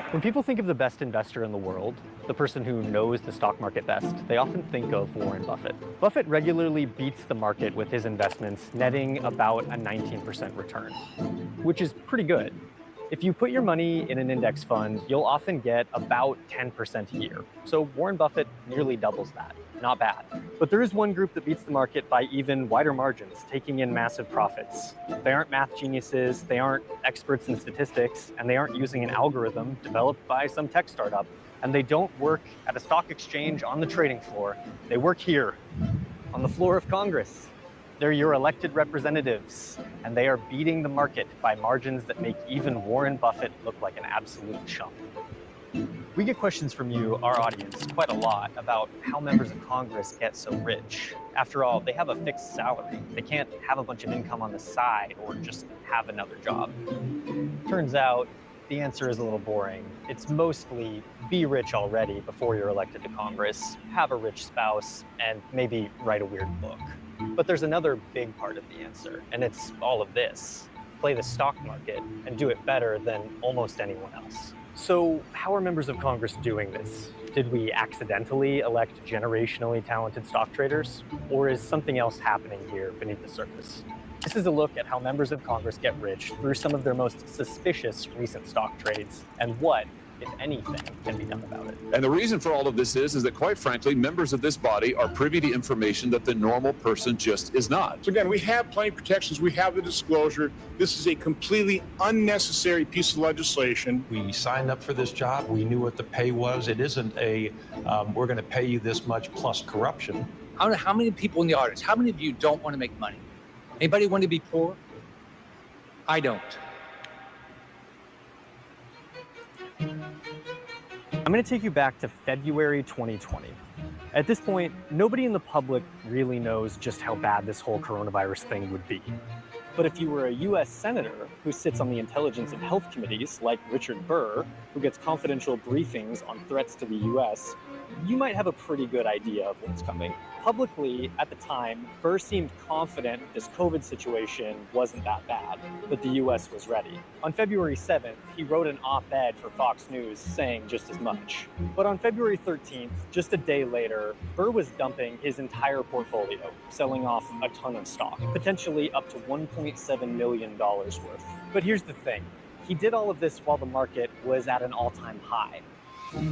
When people think of the best investor in the world, the person who knows the stock market best, they often think of Warren Buffett. Buffett regularly beats the market with his investments, netting about a 19% return, which is pretty good. If you put your money in an index fund, you'll often get about 10% a year. So Warren Buffett nearly doubles that. Not bad. But there is one group that beats the market by even wider margins, taking in massive profits. They aren't math geniuses, they aren't experts in statistics, and they aren't using an algorithm developed by some tech startup. And they don't work at a stock exchange on the trading floor. They work here, on the floor of Congress. They're your elected representatives, and they are beating the market by margins that make even Warren Buffett look like an absolute chump. We get questions from you, our audience, quite a lot about how members of Congress get so rich. After all, they have a fixed salary. They can't have a bunch of income on the side or just have another job. Turns out, the answer is a little boring. It's mostly be rich already before you're elected to Congress, have a rich spouse, and maybe write a weird book. But there's another big part of the answer, and it's all of this. Play the stock market and do it better than almost anyone else. So how are members of Congress doing this? Did we accidentally elect generationally talented stock traders? Or is something else happening here beneath the surface? This is a look at how members of Congress get rich through some of their most suspicious recent stock trades and what, if anything, can be done about it. And the reason for all of this is that, quite frankly, members of this body are privy to information that the normal person just is not. So again, we have plenty of protections. We have the disclosure. This is a completely unnecessary piece of legislation. We signed up for this job. We knew what the pay was. It isn't a, we're going to pay you this much plus corruption. How many people in the audience, how many of you don't want to make money? Anybody want to be poor? I don't. I'm going to take you back to February 2020. At this point, nobody in the public really knows just how bad this whole coronavirus thing would be. But if you were a US senator who sits on the Intelligence and Health Committees, like Richard Burr, who gets confidential briefings on threats to the US, you might have a pretty good idea of what's coming. Publicly, at the time, Burr seemed confident this COVID situation wasn't that bad, that the US was ready. On February 7th, he wrote an op-ed for Fox News saying just as much. But on February 13th, just a day later, Burr was dumping his entire portfolio, selling off a ton of stock, potentially up to $1.7 million worth. But here's the thing. He did all of this while the market was at an all-time high.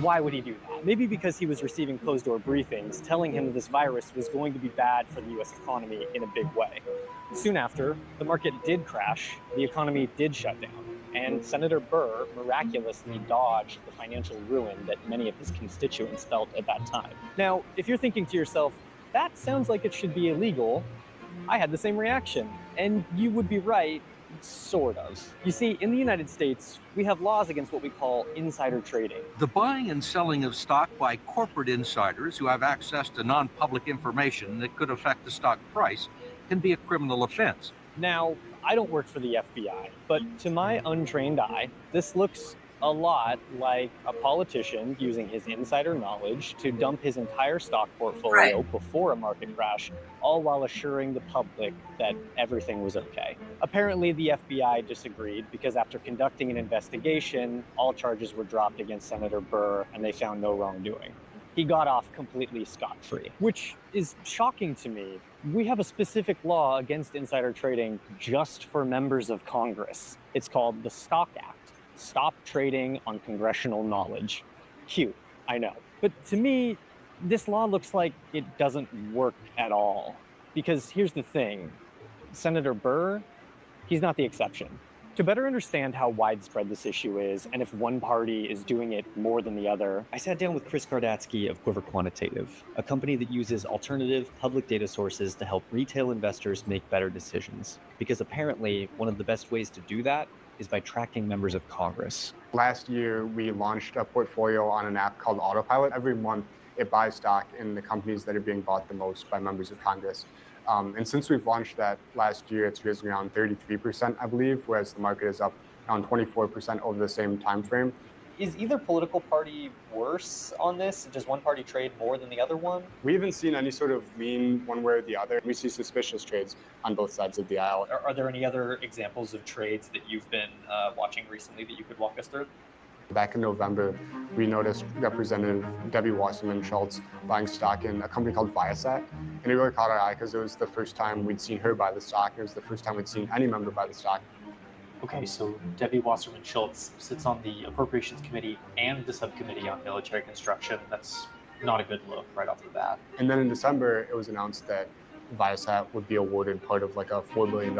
Why would he do that? Maybe because he was receiving closed-door briefings telling him this virus was going to be bad for the US economy in a big way. Soon after, the market did crash, the economy did shut down, and Senator Burr miraculously dodged the financial ruin that many of his constituents felt at that time. Now, if you're thinking to yourself, that sounds like it should be illegal, I had the same reaction, and you would be right, sort of. You see, in the United States, we have laws against what we call insider trading. The buying and selling of stock by corporate insiders who have access to non-public information that could affect the stock price can be a criminal offense. Now, I don't work for the FBI, but to my untrained eye, this looks a lot like a politician using his insider knowledge to dump his entire stock portfolio before a market crash, all while assuring the public that everything was okay. Apparently, the FBI disagreed because after conducting an investigation, all charges were dropped against Senator Burr and they found no wrongdoing. He got off completely scot-free, which is shocking to me. We have a specific law against insider trading just for members of Congress. It's called the Stock Act. Stop trading on congressional knowledge. Cute, I know. But to me, this law looks like it doesn't work at all. Because here's the thing, Senator Burr, he's not the exception. To better understand how widespread this issue is, and if one party is doing it more than the other, I sat down with Chris Kardatsky of Quiver Quantitative, a company that uses alternative public data sources to help retail investors make better decisions. Because apparently, one of the best ways to do that is by tracking members of Congress. Last year, we launched a portfolio on an app called Autopilot. Every month, it buys stock in the companies that are being bought the most by members of Congress. And since we've launched that last year, it's risen around 33%, I believe, whereas the market is up around 24% over the same time frame. Is either political party worse on this? Does one party trade more than the other one? We haven't seen any sort of lean one way or the other. We see suspicious trades on both sides of the aisle. Are there any other examples of trades that you've been watching recently that you could walk us through? Back in November, we noticed Representative Debbie Wasserman Schultz buying stock in a company called Viasat. And it really caught our eye because it was the first time we'd seen her buy the stock. It was the first time we'd seen any member buy the stock. Okay, so Debbie Wasserman Schultz sits on the Appropriations Committee and the Subcommittee on Military Construction. That's not a good look right off the bat. And then in December, it was announced that Viasat would be awarded part of like a $4 billion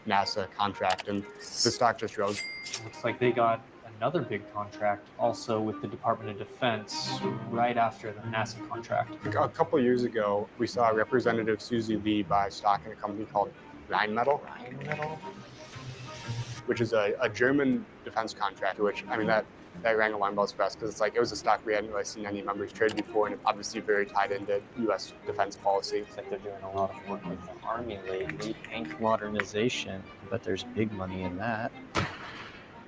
NASA contract, and the stock just rose. Looks like they got another big contract also with the Department of Defense right after the NASA contract. A couple years ago, we saw Representative Susie Lee buy stock in a company called Rheinmetall. Which is a German defense contractor, which, I mean, that rang alarm bells for us because it's like it was a stock we hadn't really seen any members trade before, and obviously very tied into U.S. defense policy. It's like they're doing a lot of work with the Army lately, tank modernization, but there's big money in that.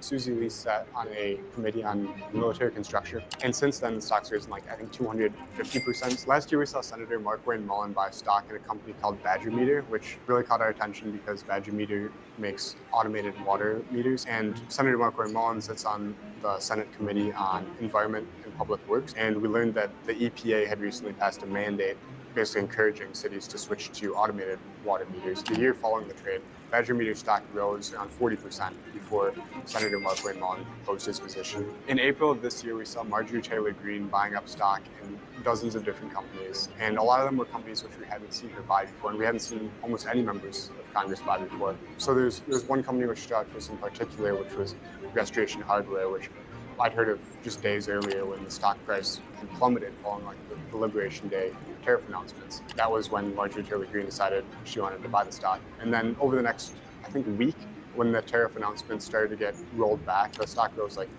Susie Lee sat on a committee on military construction, and since then the stock's risen like I think 250%. Last year we saw Senator Mark Wayne Mullen buy stock in a company called Badger Meter, which really caught our attention because Badger Meter makes automated water meters, and Senator Mark Wayne Mullen sits on the Senate Committee on Environment and Public Works, and we learned that the EPA had recently passed a mandate basically encouraging cities to switch to automated water meters. The year following the trade, Badger Meter stock rose around 40% before Senator Mark Wayne Mullen closed his position. In April of this year, we saw Marjorie Taylor Greene buying up stock in dozens of different companies, and a lot of them were companies which we hadn't seen her buy before, and we hadn't seen almost any members of Congress buy before. So there's one company which stood out to us in particular, which was Restoration Hardware, which I'd heard of just days earlier when the stock price plummeted following like the Liberation Day tariff announcements. That was when Marjorie Taylor Greene decided she wanted to buy the stock. And then over the next, I think, week, when the tariff announcements started to get rolled back, the stock rose like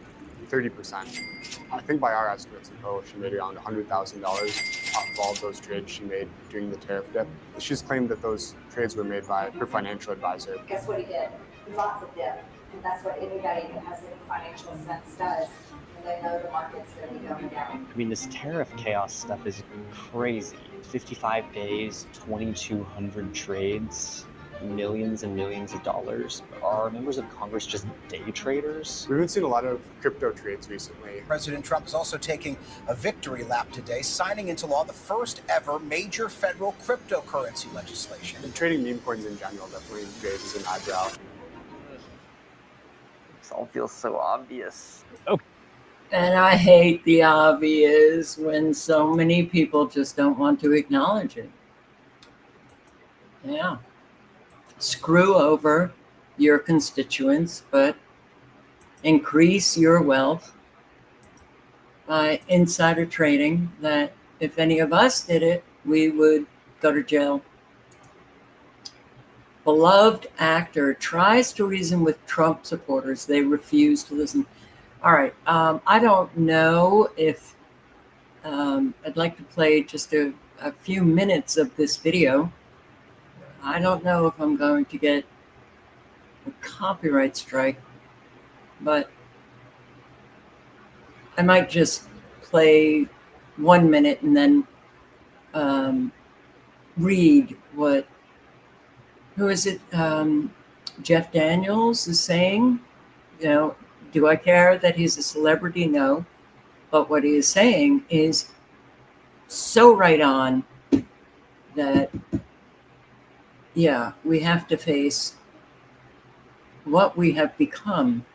30%. I think by our estimates in Poe, she made around $100,000 off of all of those trades she made during the tariff dip. She's claimed that those trades were made by her financial advisor. Guess what he did? Lots of dip. And that's what anybody that has any financial sense does when they know the market's going to be going down. I mean, this tariff chaos stuff is crazy. 55 days, 2,200 trades, millions and millions of dollars. Are members of Congress just day traders? We've been seeing a lot of crypto trades recently. President Trump is also taking a victory lap today, signing into law the first ever major federal cryptocurrency legislation. And trading meme coins in general definitely raises an eyebrow. This all feels so obvious. And I hate the obvious when so many people just don't want to acknowledge it. Yeah. Screw over your constituents, but increase your wealth by insider trading that if any of us did it, we would go to jail. Beloved actor tries to reason with Trump supporters. They refuse to listen. All right. I don't know if I'd like to play just a few minutes of this video. I don't know if I'm going to get a copyright strike, but I might just play 1 minute and then read what, who is it? Jeff Daniels is saying, you know, do I care that he's a celebrity? No. But what he is saying is so right on that, yeah, we have to face what we have become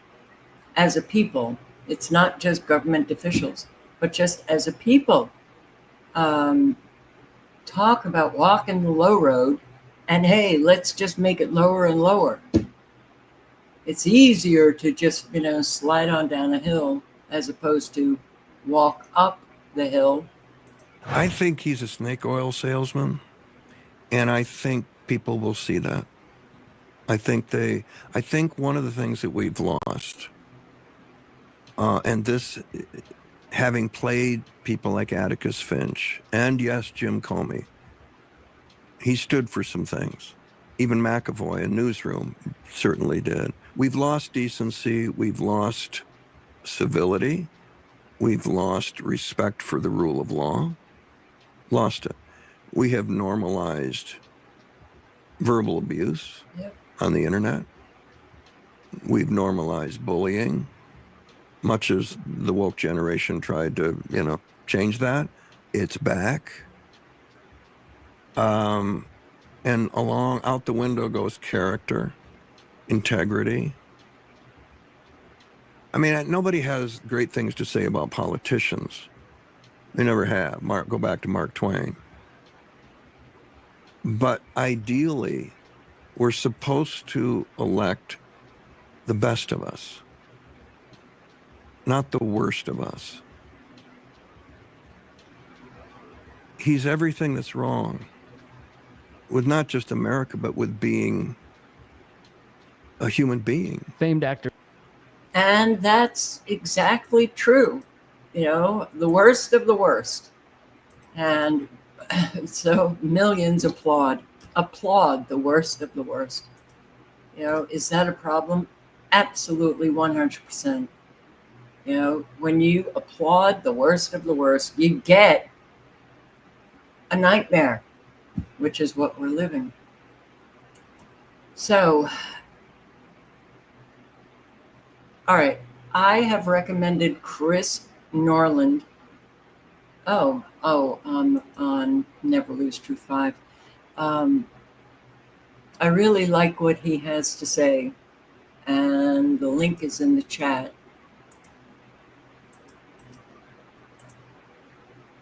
as a people. It's not just government officials, but just as a people. Talk about walking the low road and hey, let's just make it lower and lower. It's easier to just, you know, slide on down a hill as opposed to walk up the hill. I think he's a snake oil salesman, and I think people will see that. I think one of the things that we've lost, and this, having played people like Atticus Finch, and yes, Jim Comey, he stood for some things. Even McAvoy in Newsroom certainly did. We've lost decency, we've lost civility, we've lost respect for the rule of law, lost it. We have normalized verbal abuse on the internet. We've normalized bullying, much as the woke generation tried to, you know, change that. It's back. And out the window goes character, integrity. I mean, nobody has great things to say about politicians. They never have. Go back to Mark Twain. But ideally, we're supposed to elect the best of us, not the worst of us. He's everything that's wrong with not just America, but with being a human being. Famed actor. And that's exactly true. You know, the worst of the worst. And so millions applaud the worst of the worst. You know, is that a problem? Absolutely 100%. You know, when you applaud the worst of the worst, you get a nightmare, which is what we're living. So, all right, I have recommended Chris Norland. On Never Lose Truth 5. I really like what he has to say, and the link is in the chat.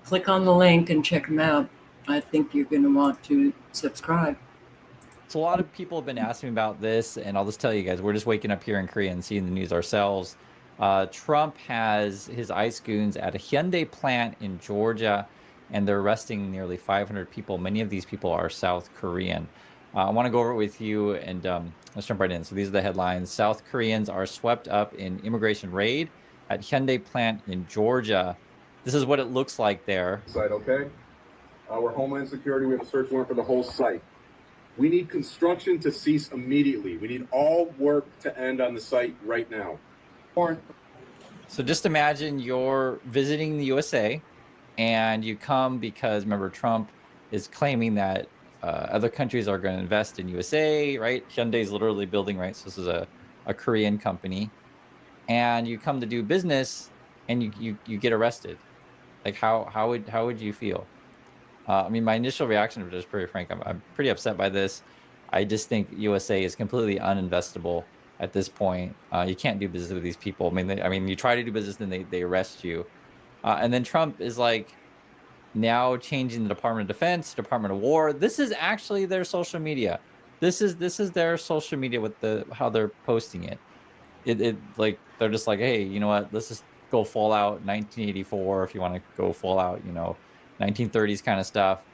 Click on the link and check him out. I think you're going to want to subscribe. So a lot of people have been asking about this, and I'll just tell you guys, we're just waking up here in Korea and seeing the news ourselves. Trump has his ICE goons at a Hyundai plant in Georgia, and they're arresting nearly 500 people. Many of these people are South Korean. I want to go over it with you, and let's jump right in. So these are the headlines. South Koreans are swept up in immigration raid at Hyundai plant in Georgia. This is what it looks like there. Site, okay? Our Homeland Security, we have a search warrant for the whole site. We need construction to cease immediately. We need all work to end on the site right now. So just imagine you're visiting the USA and you come because, remember, Trump is claiming that other countries are going to invest in USA, right? Hyundai is literally building, right? So this is a Korean company. And you come to do business and you get arrested. Like how would you feel? I mean, my initial reaction, just pretty frank, I'm pretty upset by this. I just think USA is completely uninvestable at this point. You can't do business with these people. I mean, you try to do business, then they arrest you. And then Trump is like now changing the Department of Defense, Department of War. This is actually their social media. This is their social media with how they're posting it. It like they're just like, hey, you know what? Let's just go Fallout 1984 if you want to go Fallout, 1930s kind of stuff.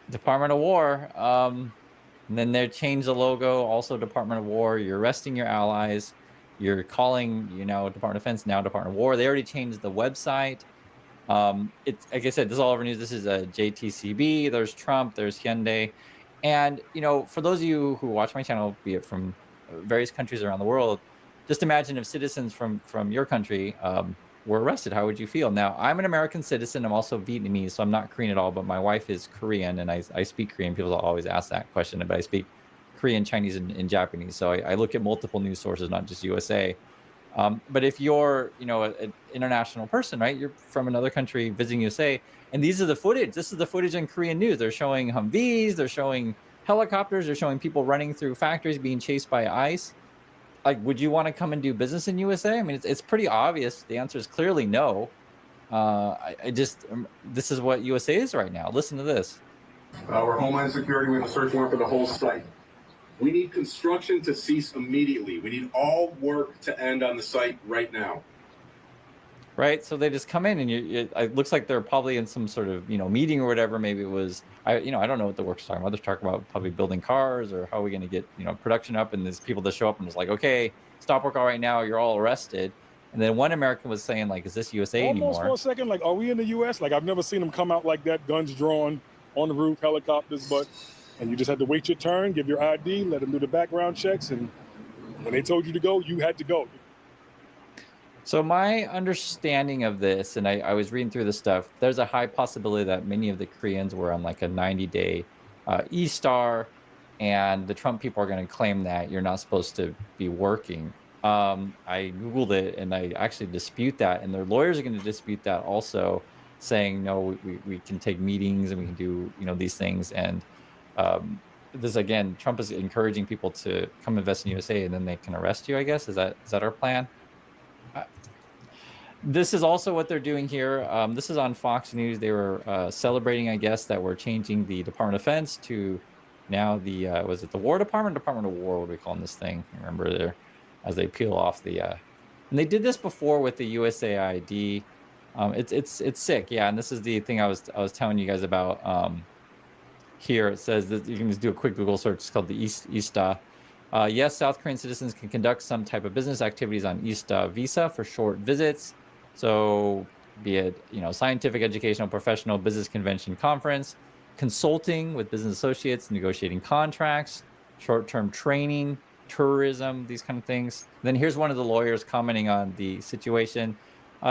Department of War. And then they change the logo, also Department of War. You're arresting your allies. You're calling, Department of Defense, now Department of War. They already changed the website. It's like I said, this is all over news. This is a JTCB. There's Trump. There's Hyundai. And, for those of you who watch my channel, be it from various countries around the world, just imagine if citizens from your country were arrested. How would you feel? Now, I'm an American citizen. I'm also Vietnamese, so I'm not Korean at all, but my wife is Korean, and I speak Korean. People always ask that question, but I speak Korean, Chinese, and Japanese. So I look at multiple news sources, not just USA. But if you're, an international person, right? You're from another country visiting USA, and these are the footage. This is the footage in Korean news. They're showing Humvees. They're showing helicopters. They're showing people running through factories being chased by ICE. Like, would you want to come and do business in USA? I mean, it's pretty obvious. The answer is clearly no. This is what USA is right now. Listen to this. Our Homeland Security, we have a search warrant for the whole site. We need construction to cease immediately. We need all work to end on the site right now. Right, so they just come in, and it looks like they're probably in some sort of meeting or whatever. Maybe it was I don't know what the work's talking about. They're talking about probably building cars or how are we going to get production up. And there's people that show up and it's like, okay, stop work all right now. You're all arrested. And then one American was saying, like, is this USA Almost anymore? for a second, like, are we in the U.S.? Like, I've never seen them come out like that, guns drawn on the roof, helicopters, and you just had to wait your turn, give your ID, let them do the background checks, and when they told you to go, you had to go. So my understanding of this, and I was reading through this stuff, there's a high possibility that many of the Koreans were on like a 90-day E-Star, and the Trump people are going to claim that you're not supposed to be working. I Googled it, and I actually dispute that, and their lawyers are going to dispute that also, saying, no, we can take meetings and we can do these things. And this, again, Trump is encouraging people to come invest in USA, and then they can arrest you, I guess. Is that our plan? This is also what they're doing here. This is on Fox News. They were celebrating, I guess, that we're changing the Department of Defense to now the, was it the War Department? Department of War, what are we calling this thing? Remember there, as they peel off the, and they did this before with the USAID. It's sick, yeah. And this is the thing I was telling you guys about. Here it says that you can just do a quick Google search. It's called the ISTA. Yes, South Korean citizens can conduct some type of business activities on ISTA visa for short visits. So be it, scientific, educational, professional, business convention, conference, consulting with business associates, negotiating contracts, short-term training, tourism, these kind of things. Then here's one of the lawyers commenting on the situation.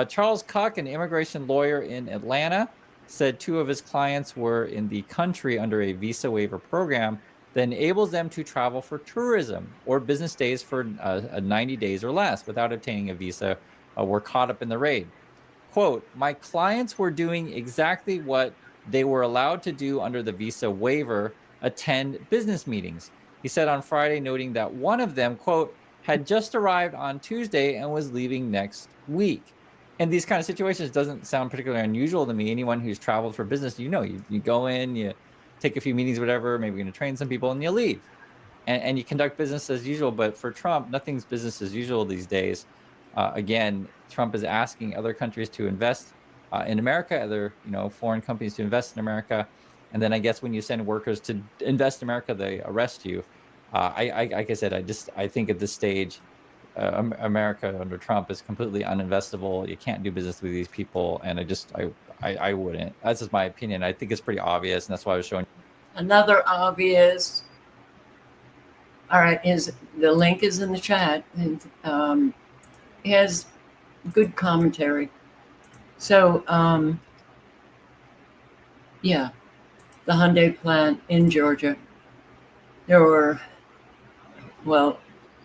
Charles Cuck, an immigration lawyer in Atlanta, said 2 of his clients were in the country under a visa waiver program that enables them to travel for tourism or business days for 90 days or less without obtaining a visa. Were caught up in the raid. Quote, my clients were doing exactly what they were allowed to do under the visa waiver, attend business meetings. He said on Friday, noting that one of them, quote, had just arrived on Tuesday and was leaving next week. And these kind of situations doesn't sound particularly unusual to me. Anyone who's traveled for business, you go in, you take a few meetings, whatever, maybe you're going to train some people, and you leave. And you conduct business as usual. But for Trump, nothing's business as usual these days. Again, Trump is asking other countries to invest in America, other foreign companies to invest in America, and then I guess when you send workers to invest in America, they arrest you. Like I said, I think at this stage, America under Trump is completely uninvestable. You can't do business with these people, and I wouldn't. That's just my opinion. I think it's pretty obvious, and that's why I was showing. Another obvious. All right, the link is in the chat. And, it has good commentary. So, yeah, the Hyundai plant in Georgia. There were, well,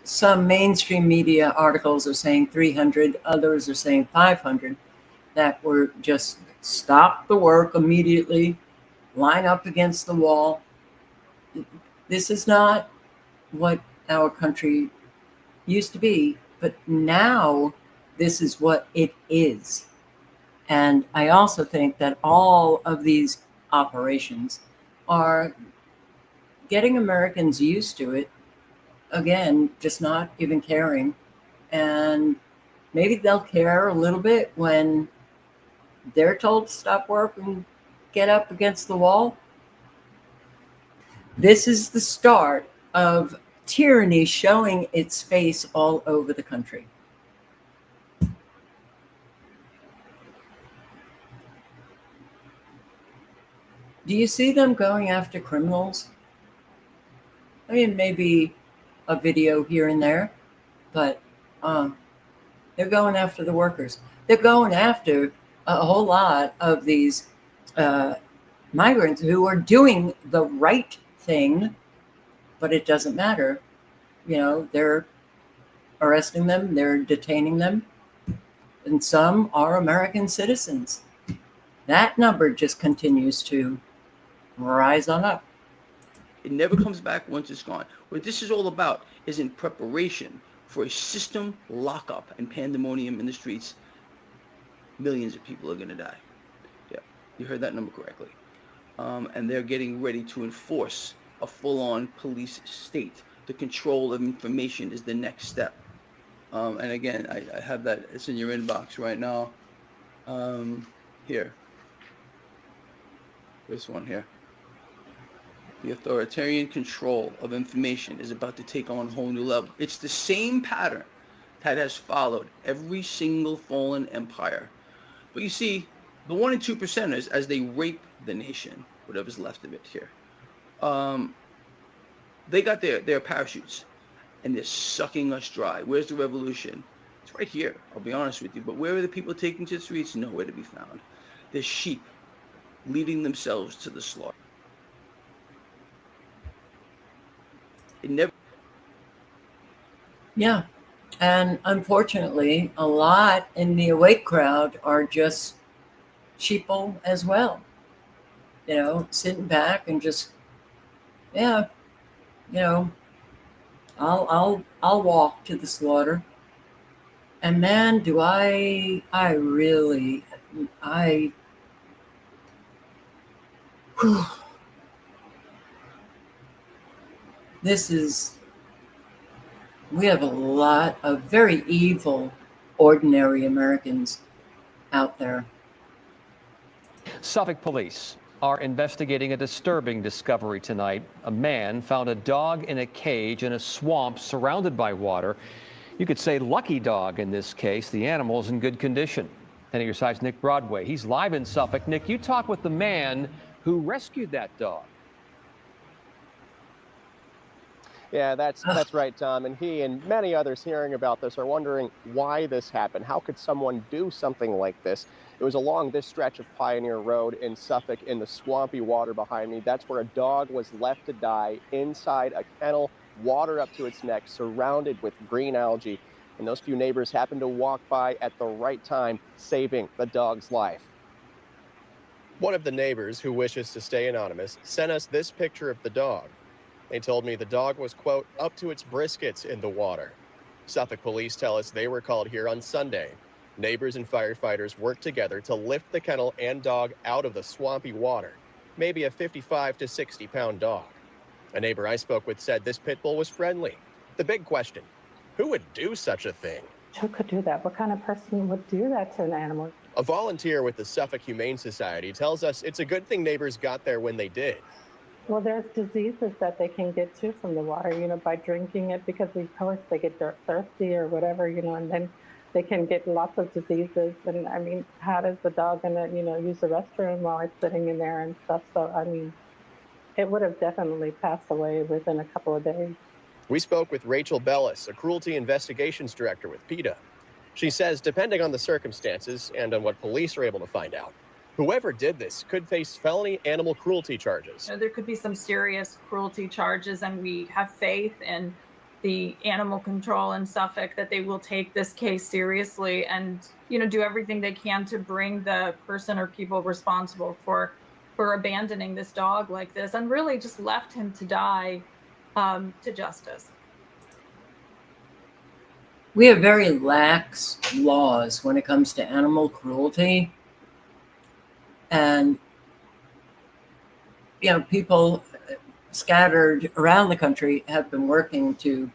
some mainstream media articles are saying 300, others are saying 500 that were just stop the work immediately, line up against the wall. This is not what our country used to be, but now this is what it is. And I also think that all of these operations are getting Americans used to it. Again, just not even caring. And maybe they'll care a little bit when they're told to stop work and get up against the wall. This is the start of tyranny showing its face all over the country. Do you see them going after criminals? I mean, maybe a video here and there, but they're going after the workers. They're going after a whole lot of these migrants who are doing the right thing, but it doesn't matter. You know, they're arresting them, they're detaining them, and some are American citizens. That number just continues to rise on up. It never comes back once it's gone. What this is all about is in preparation for a system lockup and pandemonium in the streets. Millions of people are going to die. Yeah, you heard that number correctly. And they're getting ready to enforce a full-on police state. The control of information is the next step. And again, I have that. It's in your inbox right now. Here. This one here. The authoritarian control of information is about to take on a whole new level. It's the same pattern that has followed every single fallen empire. But you see, the 1% and 2%ers, as they rape the nation, whatever's left of it here, they got their parachutes, and they're sucking us dry. Where's the revolution? It's right here, I'll be honest with you. But where are the people taking to the streets? Nowhere to be found. They're sheep leading themselves to the slaughter. It never. Yeah. And unfortunately, a lot in the awake crowd are just sheeple as well. You know, sitting back and just, yeah, you know, I'll walk to the slaughter. And man, do I whew. We have a lot of very evil, ordinary Americans out there. Suffolk police are investigating a disturbing discovery tonight. A man found a dog in a cage in a swamp surrounded by water. You could say lucky dog in this case. The animal's in good condition. 10 of your side's Nick Broadway. He's live in Suffolk. Nick, you talked with the man who rescued that dog. Yeah, that's right, Tom. And he and many others hearing about this are wondering why this happened. How could someone do something like this? It was along this stretch of Pioneer Road in Suffolk in the swampy water behind me. That's where a dog was left to die inside a kennel, water up to its neck, surrounded with green algae. And those few neighbors happened to walk by at the right time, saving the dog's life. One of the neighbors, who wishes to stay anonymous, sent us this picture of the dog. They told me the dog was, quote, up to its briskets in the water. Suffolk police tell us they were called here on Sunday. Neighbors and firefighters worked together to lift the kennel and dog out of the swampy water, maybe a 55 to 60-pound dog. A neighbor I spoke with said this pit bull was friendly. The big question, who would do such a thing? Who could do that? What kind of person would do that to an animal? A volunteer with the Suffolk Humane Society tells us it's a good thing neighbors got there when they did. Well, there's diseases that they can get too from the water, by drinking it, because of course they get thirsty or whatever, and then they can get lots of diseases. And I mean, how does the dog gonna, use the restroom while it's sitting in there and stuff? So I mean, it would have definitely passed away within a couple of days. We spoke with Rachel Bellis, a cruelty investigations director with PETA. She says, depending on the circumstances and on what police are able to find out, whoever did this could face felony animal cruelty charges. There could be some serious cruelty charges, and we have faith in the animal control in Suffolk that they will take this case seriously and, do everything they can to bring the person or people responsible for abandoning this dog like this and really just left him to die to justice. We have very lax laws when it comes to animal cruelty. And, people scattered around the country have been working to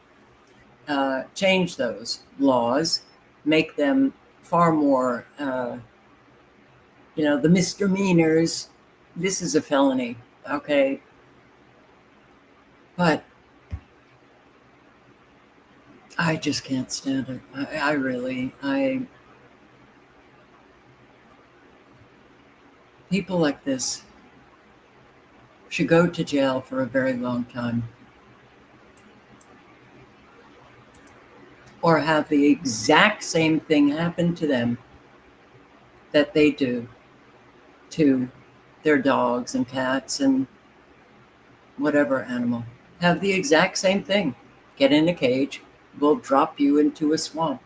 change those laws, make them far more, the misdemeanors. This is a felony, okay? But I just can't stand it. People like this should go to jail for a very long time. Or have the exact same thing happen to them that they do to their dogs and cats and whatever animal. Have the exact same thing. Get in a cage, we'll drop you into a swamp.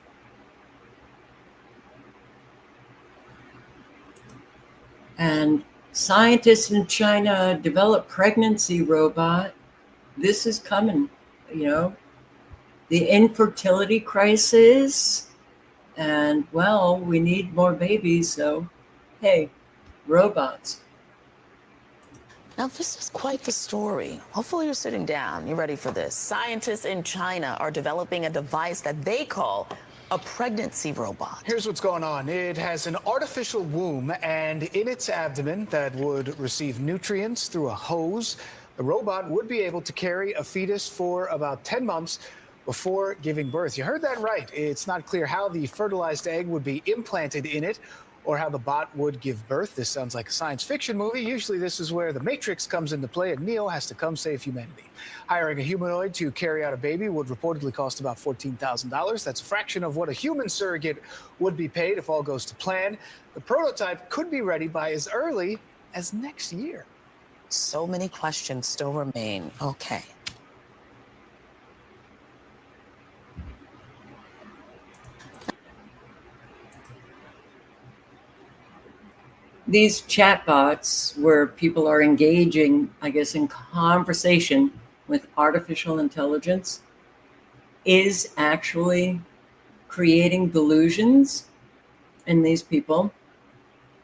And scientists in China develop pregnancy robot. This is coming, the infertility crisis. And well, we need more babies. So, hey, robots. Now, this is quite the story. Hopefully you're sitting down. You're ready for this. Scientists in China are developing a device that they call a pregnancy robot. Here's what's going on. It has an artificial womb, and in its abdomen that would receive nutrients through a hose. The robot would be able to carry a fetus for about 10 months before giving birth. You heard that right. It's not clear how the fertilized egg would be implanted in it or how the bot would give birth. This sounds like a science fiction movie. Usually this is where the Matrix comes into play and Neo has to come save humanity. Hiring a humanoid to carry out a baby would reportedly cost about $14,000. That's a fraction of what a human surrogate would be paid if all goes to plan. The prototype could be ready by as early as next year. So many questions still remain. Okay. These chatbots where people are engaging, I guess, in conversation with artificial intelligence is actually creating delusions in these people.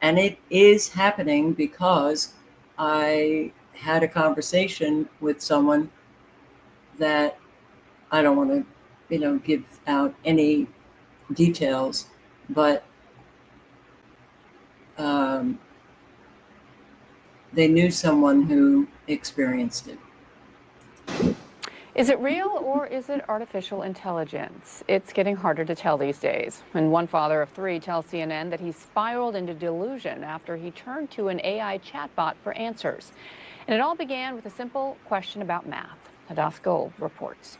And it is happening because I had a conversation with someone that I don't want to, give out any details, but they knew someone who experienced it. Is it real or is it artificial intelligence? It's getting harder to tell these days. And one father of 3 tells CNN that he spiraled into delusion after he turned to an AI chatbot for answers. And it all began with a simple question about math. Hadass Gold reports.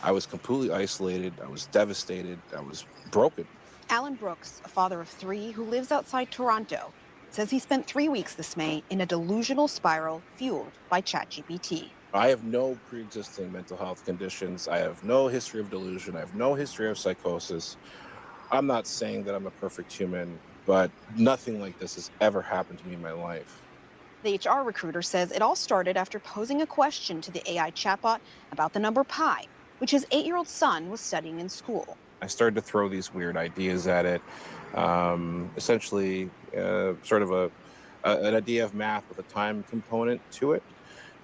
I was completely isolated. I was devastated. I was broken. Alan Brooks, a father of 3 who lives outside Toronto, says he spent 3 weeks this May in a delusional spiral fueled by ChatGPT. I have no pre-existing mental health conditions. I have no history of delusion. I have no history of psychosis. I'm not saying that I'm a perfect human, but nothing like this has ever happened to me in my life. The HR recruiter says it all started after posing a question to the AI chatbot about the number pi, which his 8-year-old son was studying in school. I started to throw these weird ideas at it, essentially sort of an idea of math with a time component to it.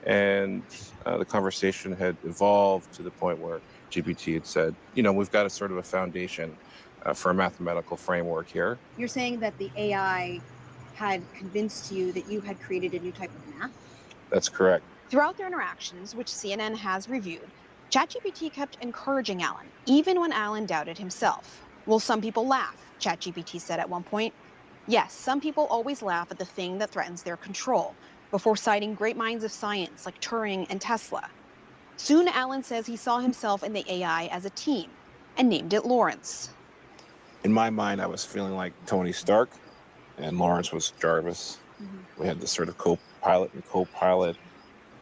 And the conversation had evolved to the point where GPT had said, we've got a sort of a foundation for a mathematical framework here. You're saying that the AI had convinced you that you had created a new type of math? That's correct. Throughout their interactions, which CNN has reviewed, ChatGPT kept encouraging Allen, even when Allen doubted himself. Will some people laugh? ChatGPT said at one point. Yes, some people always laugh at the thing that threatens their control, before citing great minds of science like Turing and Tesla. Soon, Allen says he saw himself and the AI as a team and named it Lawrence. In my mind, I was feeling like Tony Stark, and Lawrence was Jarvis. We had this sort of co-pilot and co-pilot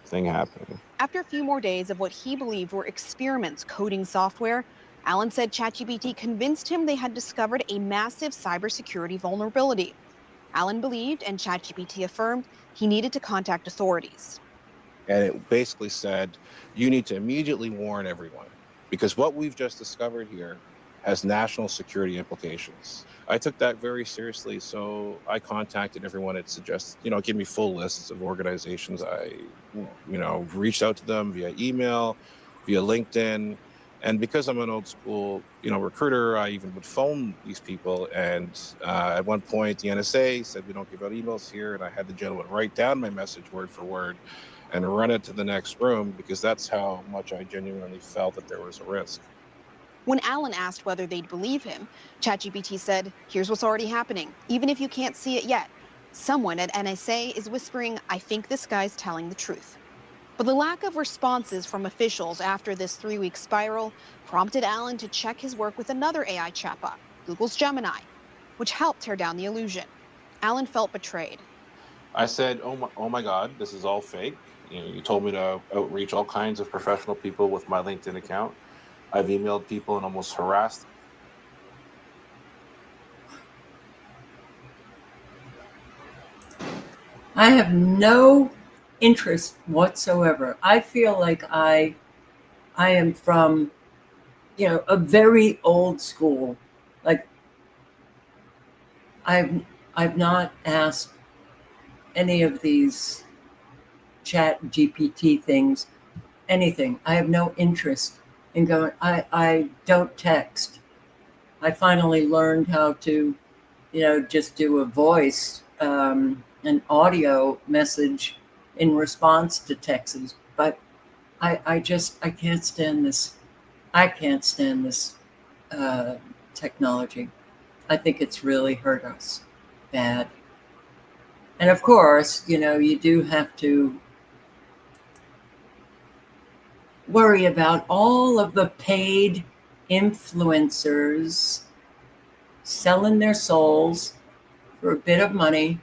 thing happening. After a few more days of what he believed were experiments coding software, Allen said ChatGPT convinced him they had discovered a massive cybersecurity vulnerability. Allen believed, and ChatGPT affirmed, he needed to contact authorities. And it basically said, you need to immediately warn everyone, because what we've just discovered here has national security implications. I took that very seriously, so I contacted everyone. It suggests, give me full lists of organizations. I, reached out to them via email, via LinkedIn. And because I'm an old school, recruiter, I even would phone these people. And at one point, the NSA said, we don't give out emails here. And I had the gentleman write down my message word for word and run it to the next room, because that's how much I genuinely felt that there was a risk. When Allen asked whether they'd believe him, ChatGPT said, here's what's already happening, even if you can't see it yet. Someone at NSA is whispering, I think this guy's telling the truth. But the lack of responses from officials after this 3-week spiral prompted Allen to check his work with another AI chatbot, Google's Gemini, which helped tear down the illusion. Allen felt betrayed. I said, oh my God, this is all fake. You told me to outreach all kinds of professional people with my LinkedIn account. I've emailed people and almost harassed. I have no interest whatsoever. I feel like I am from, a very old school. Like I've not asked any of these chat GPT things anything. I have no interest in going. I don't text. I finally learned how to, just do a voice, an audio message in response to texts. But I can't stand this. I can't stand this technology. I think it's really hurt us bad. And of course, you do have to worry about all of the paid influencers selling their souls for a bit of money.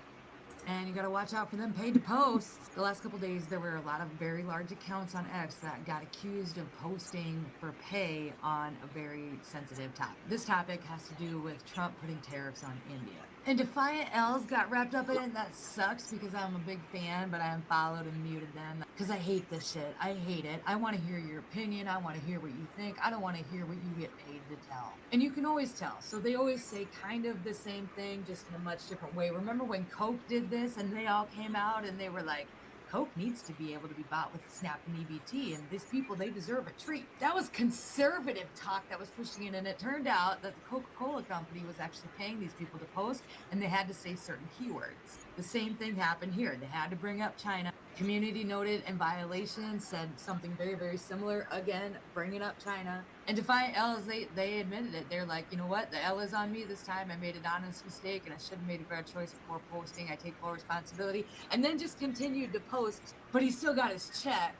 And you got to watch out for them paid to post. The last couple days, there were a lot of very large accounts on X that got accused of posting for pay on a very sensitive topic. This topic has to do with Trump putting tariffs on India. And Defiant L's got wrapped up in it, and that sucks because I'm a big fan, but I unfollowed and muted them because I hate this shit. I hate it. I want to hear your opinion. I want to hear what you think. I don't want to hear what you get paid to tell. And you can always tell. So they always say kind of the same thing, just in a much different way. Remember when Coke did this and they all came out and they were like, Coke needs to be able to be bought with SNAP and EBT, and these people, they deserve a treat. That was conservative talk that was pushing it, and it turned out that the Coca-Cola company was actually paying these people to post, and they had to say certain keywords. The same thing happened here. They had to bring up China. Community noted in violation, said something very, very similar. Again, bringing up China. And Defiant L's, they admitted it. They're like, you know what? The L is on me this time. I made an honest mistake, and I should have made a bad choice before posting. I take full responsibility. And then just continued to post, but he still got his check.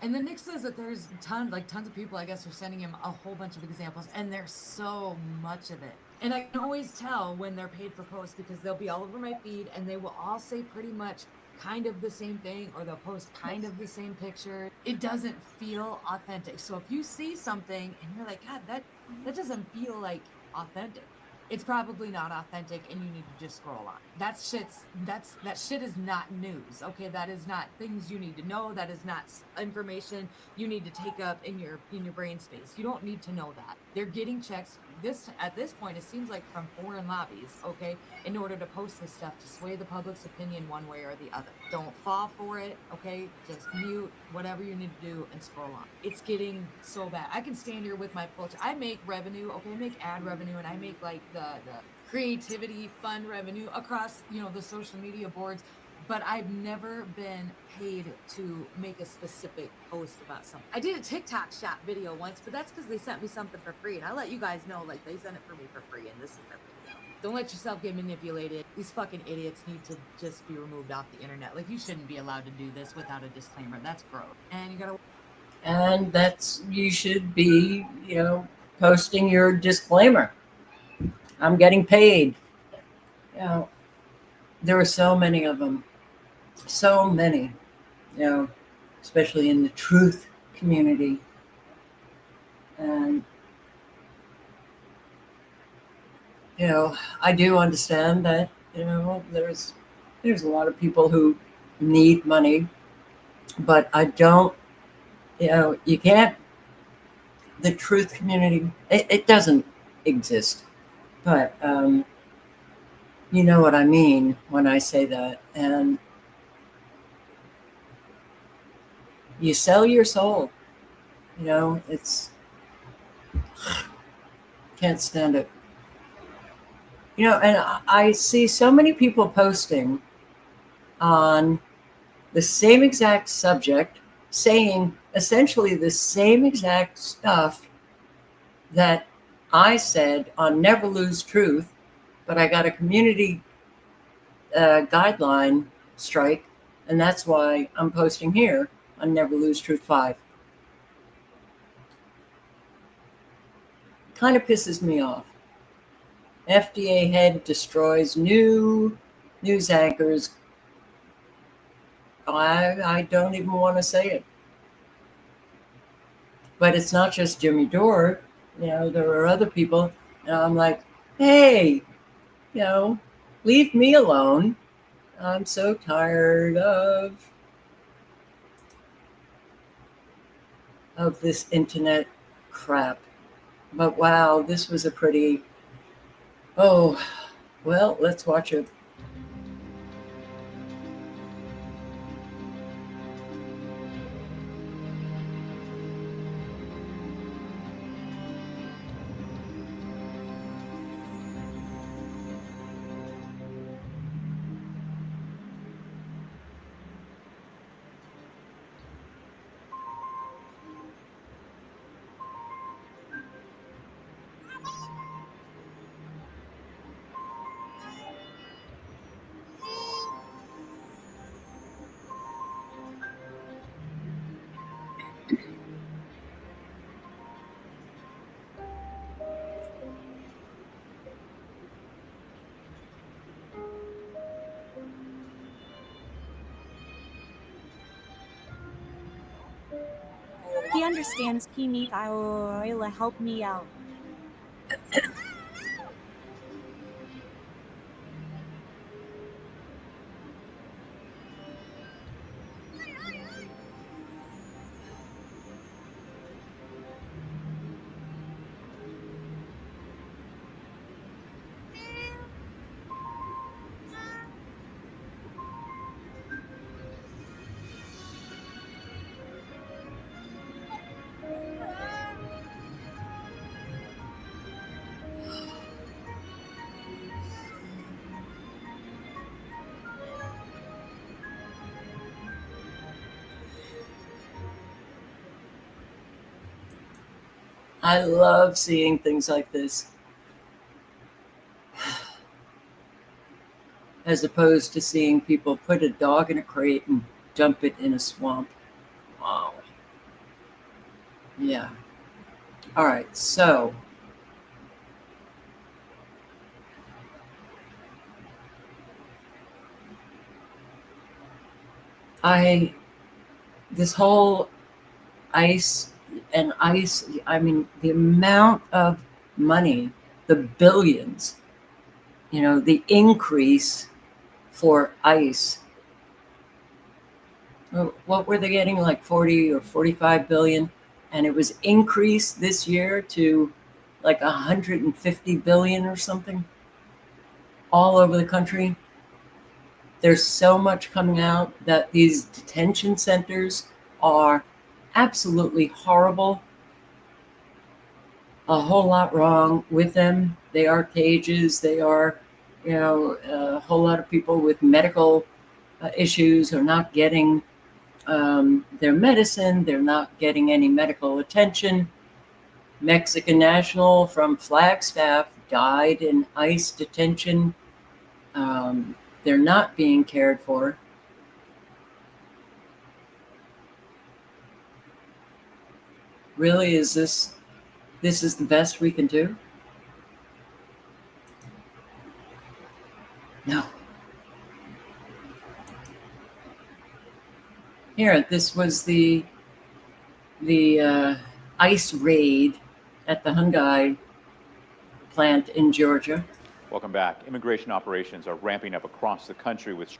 And then Nick says that there's tons of people, I guess, are sending him a whole bunch of examples, and there's so much of it. And I can always tell when they're paid for posts because they'll be all over my feed, and they will all say pretty much kind of the same thing, or they'll post kind of the same picture. It doesn't feel authentic. So if you see something and you're like, God, that doesn't feel like authentic, it's probably not authentic, and you need to just scroll on. That shit is not news. Okay, that is not things you need to know. That is not information you need to take up in your brain space. You don't need to know that. They're getting checks. At this point, it seems like from foreign lobbies, okay, in order to post this stuff to sway the public's opinion one way or the other. Don't fall for it, okay? Just mute whatever you need to do and scroll on. It's getting so bad. I can stand here with my culture. I make revenue, okay, I make ad revenue, and I make like the creativity fund revenue across, the social media boards but I've never been paid to make a specific post about something. I did a TikTok shop video once, but that's because they sent me something for free. And I let you guys know, like, they sent it for me for free, and this is their video. Don't let yourself get manipulated. These fucking idiots need to just be removed off the internet. Like, you shouldn't be allowed to do this without a disclaimer. That's gross. And you gotta. And you should be, posting your disclaimer. I'm getting paid. There are so many of them. So many, especially in the truth community. And, I do understand that, there's a lot of people who need money, but I don't, you can't, the truth community, it doesn't exist. But you know what I mean when I say that. And you sell your soul. It's, can't stand it. And I see so many people posting on the same exact subject, saying essentially the same exact stuff that I said on Never Lose Truth, but I got a community guideline strike, and that's why I'm posting here on Never Lose Truth 5. Kind of pisses me off. FDA head destroys new news anchors. I don't even want to say it. But it's not just Jimmy Dore. There are other people. And I'm like, hey, leave me alone. I'm so tired of this internet crap. But wow, this was a pretty, well, let's watch it. He understands he needs to help me out. I love seeing things like this, as opposed to seeing people put a dog in a crate and dump it in a swamp. Wow. Yeah. All right. So this whole ice, I mean, the amount of money, the billions, the increase for ice. What were they getting, like 40 or 45 billion? And it was increased this year to like 150 billion or something all over the country. There's so much coming out that these detention centers are absolutely horrible. A whole lot wrong with them. They are cages. They are, a whole lot of people with medical issues, are not getting their medicine, they're not getting any medical attention. Mexican national from Flagstaff died in ICE detention. They're not being cared for. Really, is this is the best we can do? No. Here, this was the ICE raid at the Hyundai plant in Georgia. Welcome back. Immigration operations are ramping up across the country with.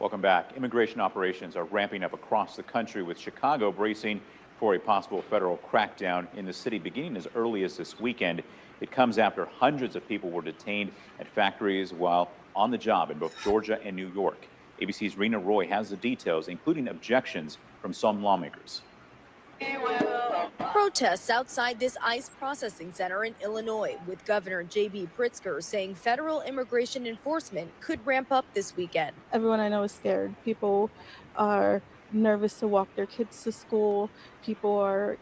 Welcome back. Immigration operations are ramping up across the country with Chicago bracing for a possible federal crackdown in the city beginning as early as this weekend. It comes after hundreds of people were detained at factories while on the job in both Georgia and New York. ABC's Rena Roy has the details, including objections from some lawmakers. Protests outside this ICE processing center in Illinois, with Governor J.B. Pritzker saying federal immigration enforcement could ramp up this weekend. Everyone I know is scared. People are nervous to walk their kids to school.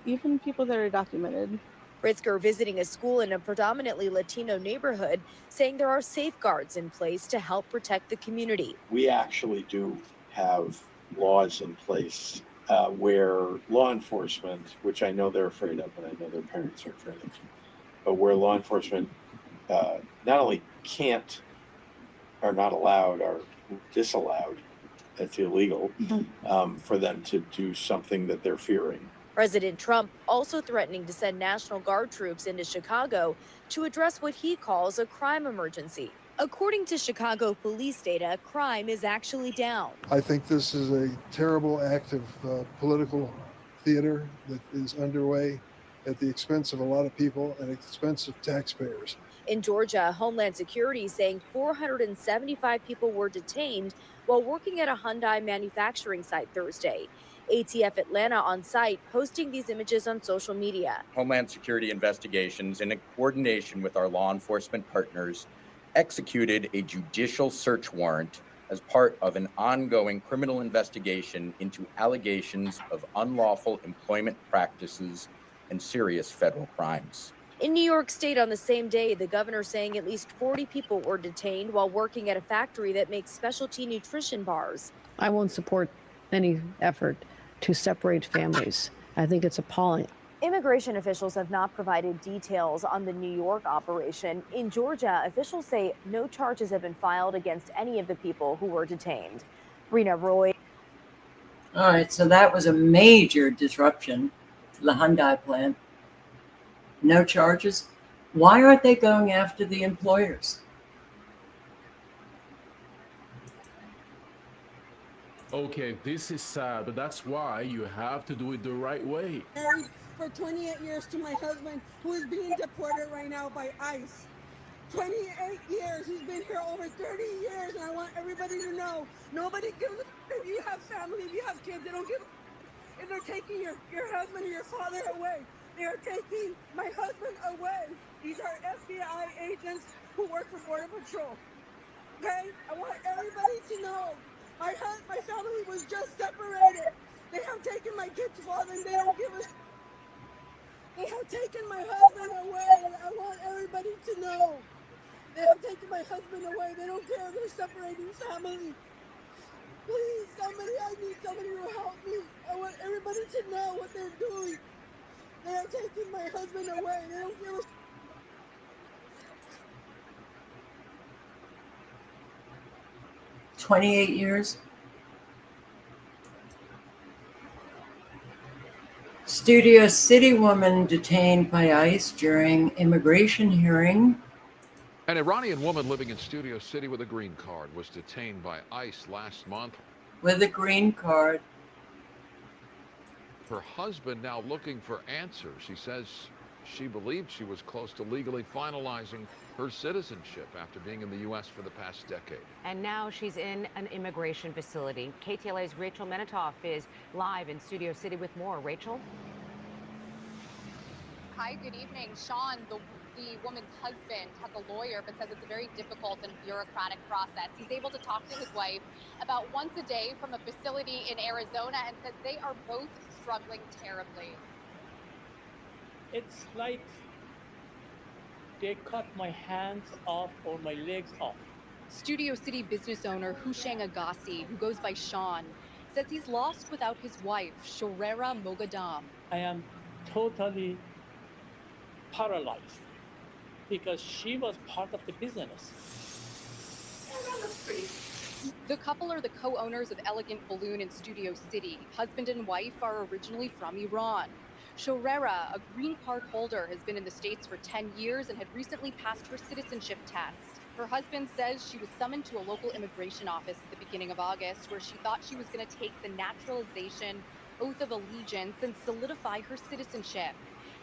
Even people that are documented. Pritzker visiting a school in a predominantly Latino neighborhood, saying there are safeguards in place to help protect the community. We actually do have laws in place where law enforcement, which I know they're afraid of, and I know their parents are afraid of, but where law enforcement not only can't, are not allowed, are disallowed, it's illegal for them to do something that they're fearing. President Trump also threatening to send National Guard troops into Chicago to address what he calls a crime emergency. According to Chicago police data, crime is actually down. I think this is a terrible act of political theater that is underway at the expense of a lot of people and at the expense of taxpayers. In Georgia, Homeland Security saying 475 people were detained while working at a Hyundai manufacturing site Thursday. ATF Atlanta on site posting these images on social media. Homeland Security investigations, in coordination with our law enforcement partners, executed a judicial search warrant as part of an ongoing criminal investigation into allegations of unlawful employment practices and serious federal crimes. In New York State on the same day, the governor saying at least 40 people were detained while working at a factory that makes specialty nutrition bars. I won't support any effort to separate families. I think it's appalling. Immigration officials have not provided details on the New York operation. In Georgia, officials say no charges have been filed against any of the people who were detained. Rena Roy. All right, so that was a major disruption to the Hyundai plant. No charges. Why aren't they going after the employers? Okay, this is sad, but that's why you have to do it the right way. Married for 28 years to my husband, who is being deported right now by ICE. 28 years, he's been here over 30 years, and I want everybody to know, nobody gives a if you have family, if you have kids, they don't give a if they're taking your husband or your father away. They are taking my husband away. These are FBI agents who work for Border Patrol. Okay? I want everybody to know. My family was just separated. They have taken my kid's father and they don't give a They have taken my husband away. I want everybody to know. They have taken my husband away. They don't care. They're separating family. Please, somebody, I need somebody to help me. I want everybody to know what they're doing. They are taking my husband away. They don't give a 28 years. Studio City woman detained by ICE during immigration hearing. An Iranian woman living in Studio City with a green card was detained by ICE last month. With a green card. Her husband now looking for answers. He says she believed she was close to legally finalizing her citizenship after being in the U.S. for the past decade. And now she's in an immigration facility. KTLA's Rachel Menitoff is live in Studio City with more. Rachel? Hi, good evening. Sean, the woman's husband has a lawyer, but says it's a very difficult and bureaucratic process. He's able to talk to his wife about once a day from a facility in Arizona and says they are both struggling terribly. It's like they cut my hands off or my legs off. Studio City business owner Husheng Agassi, who goes by Sean, says he's lost without his wife, Shorera Mogadam. I am totally paralyzed because she was part of the business. The couple are the co-owners of Elegant Balloon in Studio City. Husband and wife are originally from Iran. Shorera, a green card holder, has been in the States for 10 years and had recently passed her citizenship test. Her husband says she was summoned to a local immigration office at the beginning of August, where she thought she was going to take the naturalization oath of allegiance and solidify her citizenship.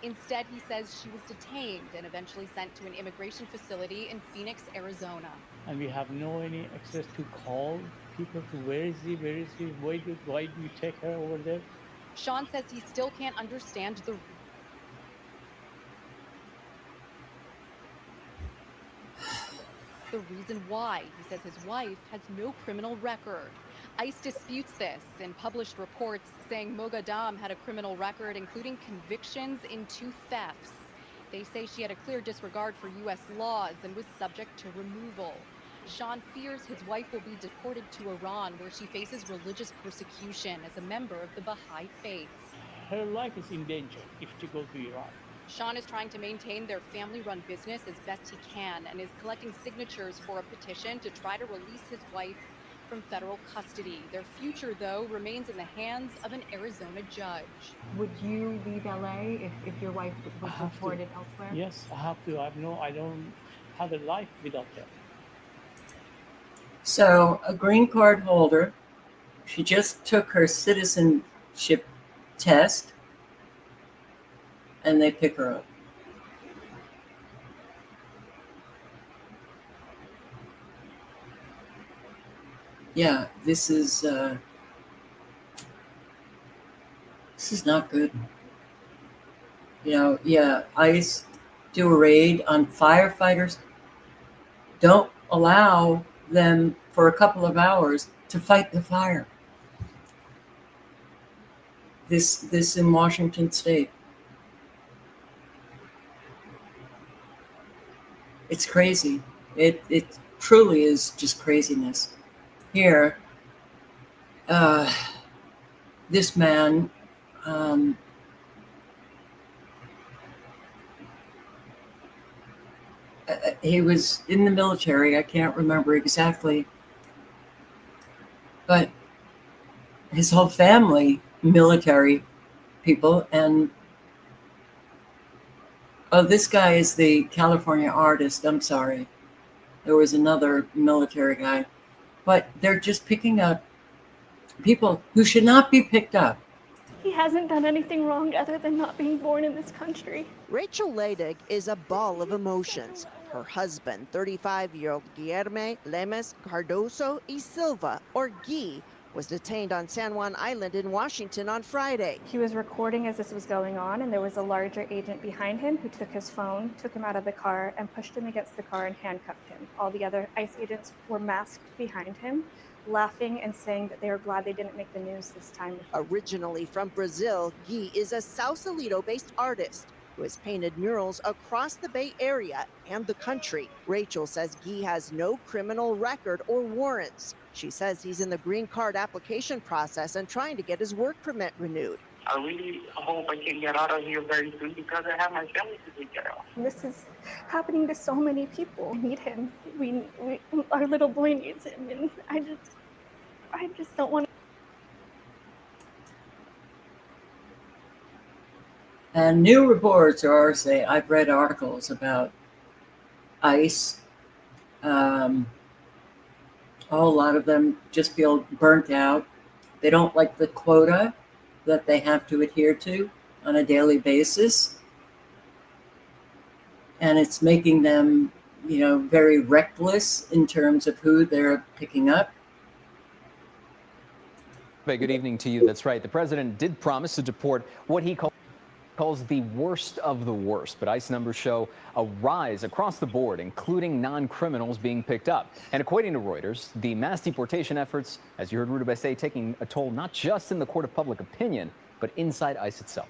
Instead, he says she was detained and eventually sent to an immigration facility in Phoenix, Arizona. And we have no any access to call people to where is he, why do you take her over there? Sean says he still can't understand the reason why. He says his wife has no criminal record. ICE disputes this in published reports saying Mogadam had a criminal record, including convictions in 2 thefts. They say she had a clear disregard for U.S. laws and was subject to removal. Sean fears his wife will be deported to Iran, where she faces religious persecution as a member of the Baha'i faith. Her life is in danger if she goes to Iran. Sean is trying to maintain their family-run business as best he can and is collecting signatures for a petition to try to release his wife from federal custody. Their future, though, remains in the hands of an Arizona judge. Would you leave LA if your wife was deported elsewhere? Yes, I have to. I don't have a life without her. So, a green card holder, she just took her citizenship test, and they pick her up. Yeah, this is not good. You know, yeah, ICE do a raid on firefighters. Don't allow them for a couple of hours to fight the fire. This in Washington State. It's crazy. It truly is just craziness. Here, this man, he was in the military. I can't remember exactly, but his whole family, military people, and this guy is the California artist. I'm sorry. There was another military guy. But they're just picking up people who should not be picked up. He hasn't done anything wrong other than not being born in this country. Rachel Leydig is a ball of emotions. Her husband, 35-year-old Guillermo Lemes Cardoso y Silva, or Guy, was detained on San Juan Island in Washington on Friday. He was recording as this was going on, and there was a larger agent behind him who took his phone, took him out of the car, and pushed him against the car and handcuffed him. All the other ICE agents were masked behind him, laughing and saying that they were glad they didn't make the news this time. Originally from Brazil, Guy is a Sausalito-based artist who has painted murals across the Bay Area and the country. Rachel says Guy has no criminal record or warrants. She says he's in the green card application process and trying to get his work permit renewed. I really hope I can get out of here very soon because I have my family to take care of. This is happening to so many people. We need him. Our little boy needs him, and I just don't want to. And new reports are saying, I've read articles about ICE. A whole lot of them just feel burnt out. They don't like the quota that they have to adhere to on a daily basis. And it's making them, very reckless in terms of who they're picking up. Good evening to you. That's right. The president did promise to deport what he called. calls the worst of the worst, but ICE numbers show a rise across the board, including non-criminals being picked up. And according to Reuters, the mass deportation efforts, as you heard Rudabeh say, taking a toll not just in the court of public opinion, but inside ICE itself.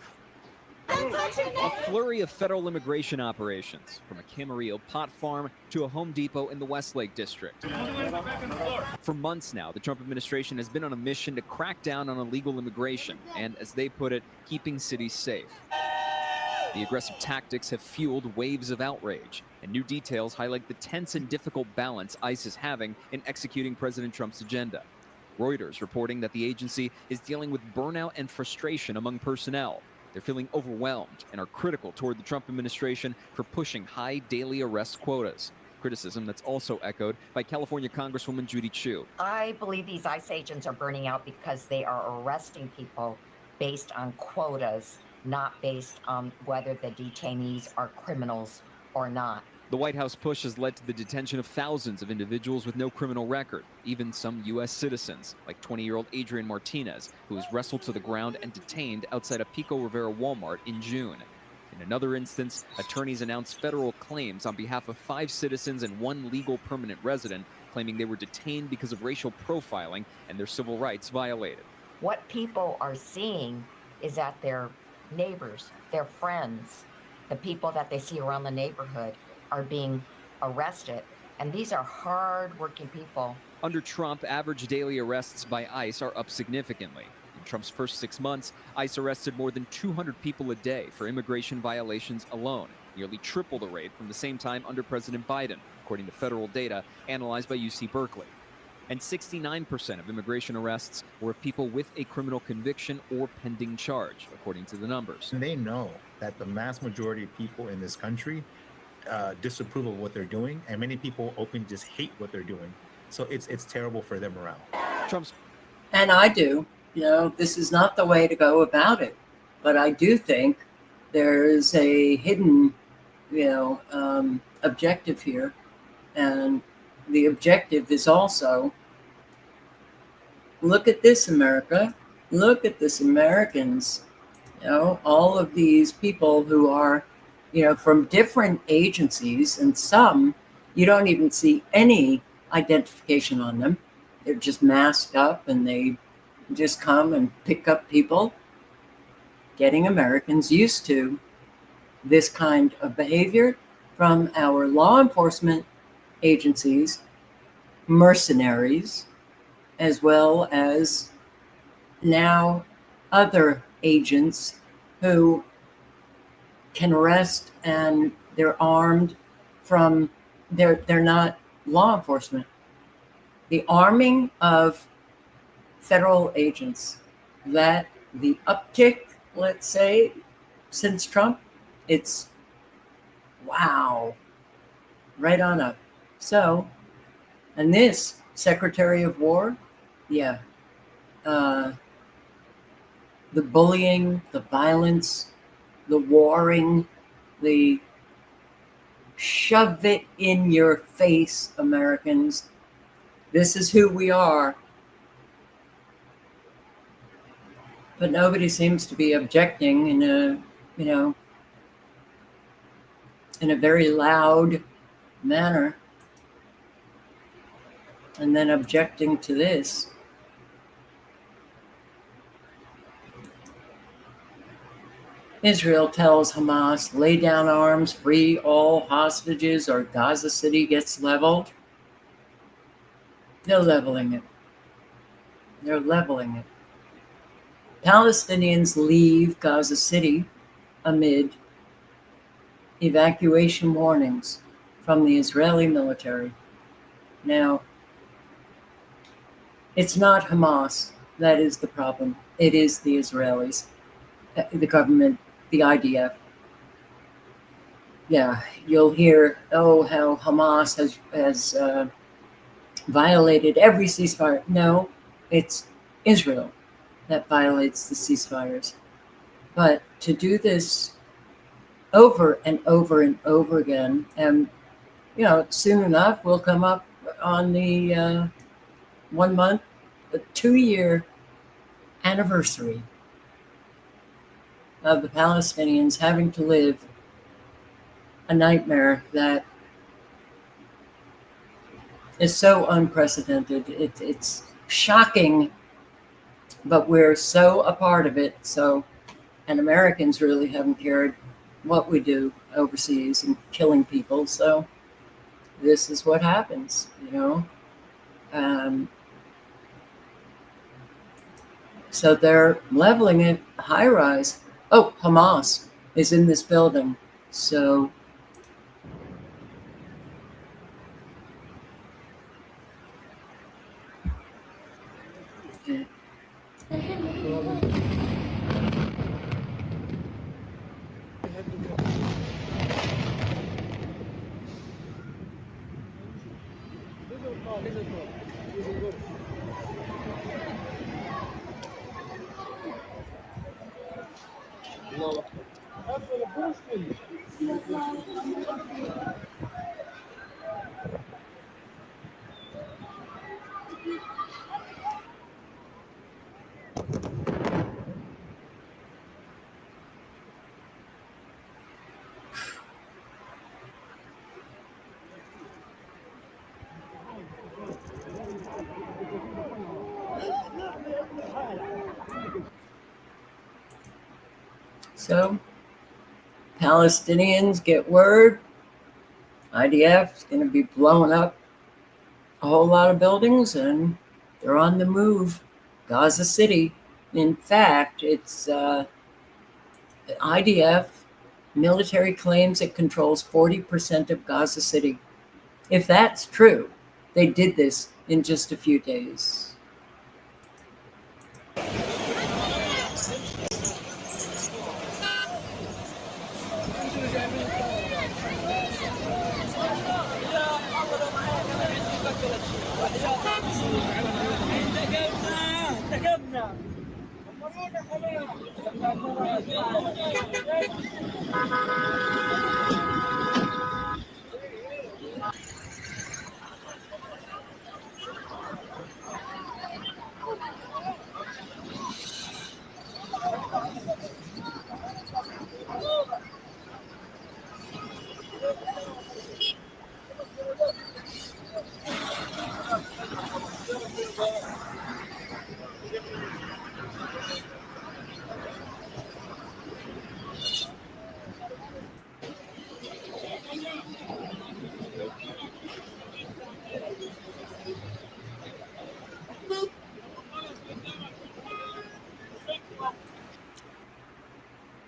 A flurry of federal immigration operations, from a Camarillo pot farm to a Home Depot in the Westlake district. For months now, the Trump administration has been on a mission to crack down on illegal immigration and, as they put it, keeping cities safe. The aggressive tactics have fueled waves of outrage, and new details highlight the tense and difficult balance ICE is having in executing President Trump's agenda. Reuters reporting that the agency is dealing with burnout and frustration among personnel. They're feeling overwhelmed and are critical toward the Trump administration for pushing high daily arrest quotas. Criticism that's also echoed by California Congresswoman Judy Chu. I believe these ICE agents are burning out because they are arresting people based on quotas, not based on whether the detainees are criminals or not. The White House push has led to the detention of thousands of individuals with no criminal record, even some U.S. citizens, like 20-year-old Adrian Martinez, who was wrestled to the ground and detained outside a Pico Rivera Walmart in June. In another instance, attorneys announced federal claims on behalf of 5 citizens and 1 legal permanent resident, claiming they were detained because of racial profiling and their civil rights violated. What people are seeing is that their neighbors, their friends, the people that they see around the neighborhood are being arrested. And these are hard-working people. Under Trump, average daily arrests by ICE are up significantly. In Trump's first 6 months, ICE arrested more than 200 people a day for immigration violations alone, nearly triple the rate from the same time under President Biden, according to federal data analyzed by UC Berkeley. And 69% of immigration arrests were of people with a criminal conviction or pending charge, according to the numbers. And they know that the mass majority of people in this country disapprove of what they're doing, and many people openly just hate what they're doing. So it's terrible for their morale. And I do. This is not the way to go about it. But I do think there's a hidden, objective here. And the objective is also, look at this, America. Look at this, Americans. All of these people who are from different agencies, and some you don't even see any identification on them. They're just masked up and they just come and pick up people, getting Americans used to this kind of behavior from our law enforcement agencies, mercenaries, as well as now other agents who can arrest, and they're armed from, they're not law enforcement. The arming of federal agents, that the uptick, let's say, since Trump, it's wow, right on up. So, and this Secretary of War, the bullying, the violence, the warring, the shove it in your face, Americans. This is who we are. But nobody seems to be objecting in a, in a very loud manner. And then objecting to this. Israel tells Hamas, lay down arms, free all hostages, or Gaza City gets leveled. They're leveling it. They're leveling it. Palestinians leave Gaza City amid evacuation warnings from the Israeli military. Now, it's not Hamas that is the problem. It is the Israelis, the government, the IDF. Yeah, you'll hear, how Hamas has violated every ceasefire. No, it's Israel that violates the ceasefires. But to do this over and over and over again, and soon enough we'll come up on the 1 month, the 2-year anniversary of the Palestinians having to live a nightmare that is so unprecedented. It's shocking, but we're so a part of it. So, and Americans really haven't cared what we do overseas and killing people. So this is what happens, you know. So they're leveling it high rise. Oh, Hamas is in this building. So So Palestinians get word IDF is going to be blowing up a whole lot of buildings, and they're on the move. Gaza City. In fact, it's IDF military claims it controls 40% of Gaza City. If that's true, they did this in just a few days.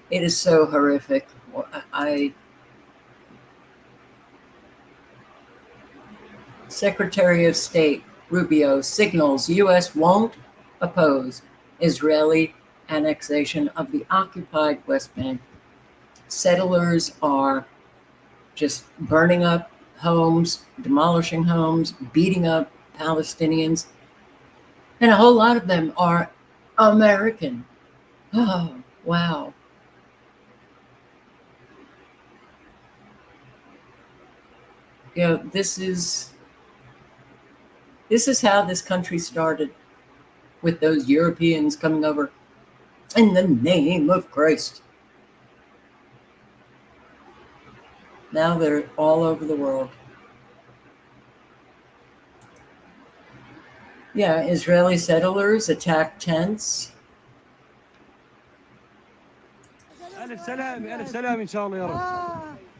It is so horrific. Secretary of State Rubio signals U.S. won't oppose Israeli annexation of the occupied West Bank. Settlers are just burning up homes, demolishing homes, beating up Palestinians, and a whole lot of them are American. Oh, wow. You know, this is how this country started, with those Europeans coming over in the name of Christ. Now they're all over the world. Yeah, Israeli settlers attacked tents.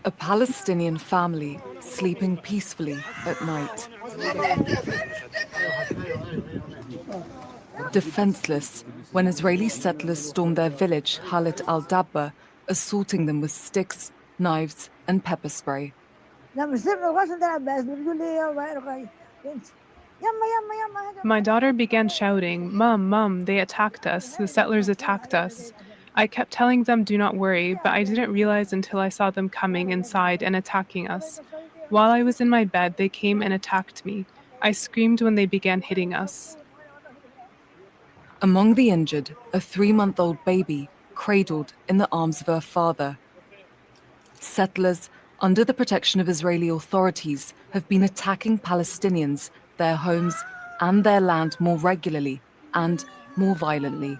A Palestinian family sleeping peacefully at night. Defenseless when Israeli settlers stormed their village, Halit al-Dabba, assaulting them with sticks, knives, and pepper spray. My daughter began shouting, "Mom, Mom, they attacked us. The settlers attacked us." I kept telling them do not worry, but I didn't realize until I saw them coming inside and attacking us. While I was in my bed, they came and attacked me. I screamed when they began hitting us. Among the injured, a 3-month-old baby cradled in the arms of her father. Settlers, under the protection of Israeli authorities, have been attacking Palestinians, their homes, and their land more regularly and more violently.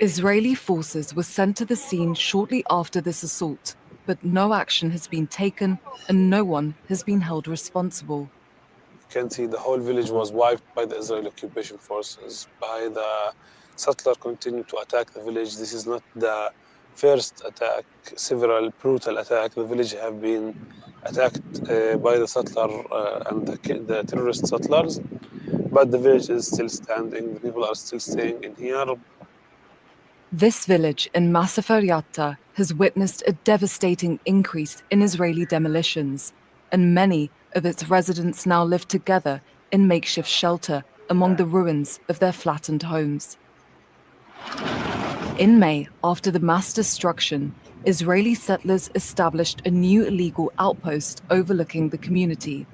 Israeli forces were sent to the scene shortly after this assault, but no action has been taken and no one has been held responsible. You can see the whole village was wiped by the Israeli occupation forces. By the settler continued to attack the village. This is not the first attack. Several brutal attacks. The village have been attacked by the settler and the terrorist settlers. But the village is still standing. The people are still staying in here. This village in Masafer Yatta has witnessed a devastating increase in Israeli demolitions, and many of its residents now live together in makeshift shelter among the ruins of their flattened homes. In May, after the mass destruction, Israeli settlers established a new illegal outpost overlooking the community.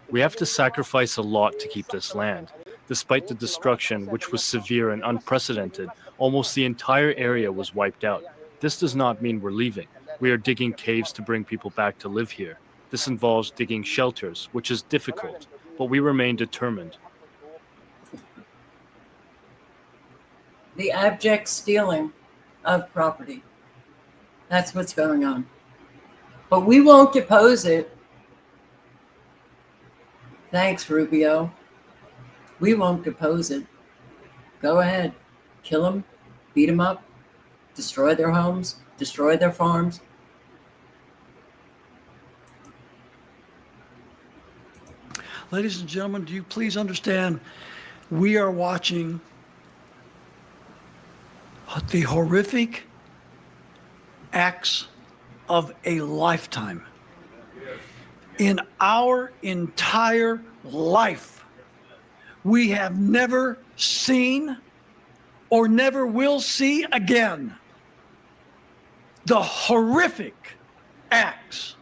We have to sacrifice a lot to keep this land. Despite the destruction, which was severe and unprecedented, almost the entire area was wiped out. This does not mean we're leaving. We are digging caves to bring people back to live here. This involves digging shelters, which is difficult, but we remain determined. The abject stealing of property. That's what's going on. But we won't depose it. Thanks, Rubio. We won't depose it. Go ahead. Kill them, beat them up, destroy their homes, destroy their farms. Ladies and gentlemen, do you please understand we are watching the horrific acts of a lifetime. In our entire life, we have never seen or never will see again the horrific acts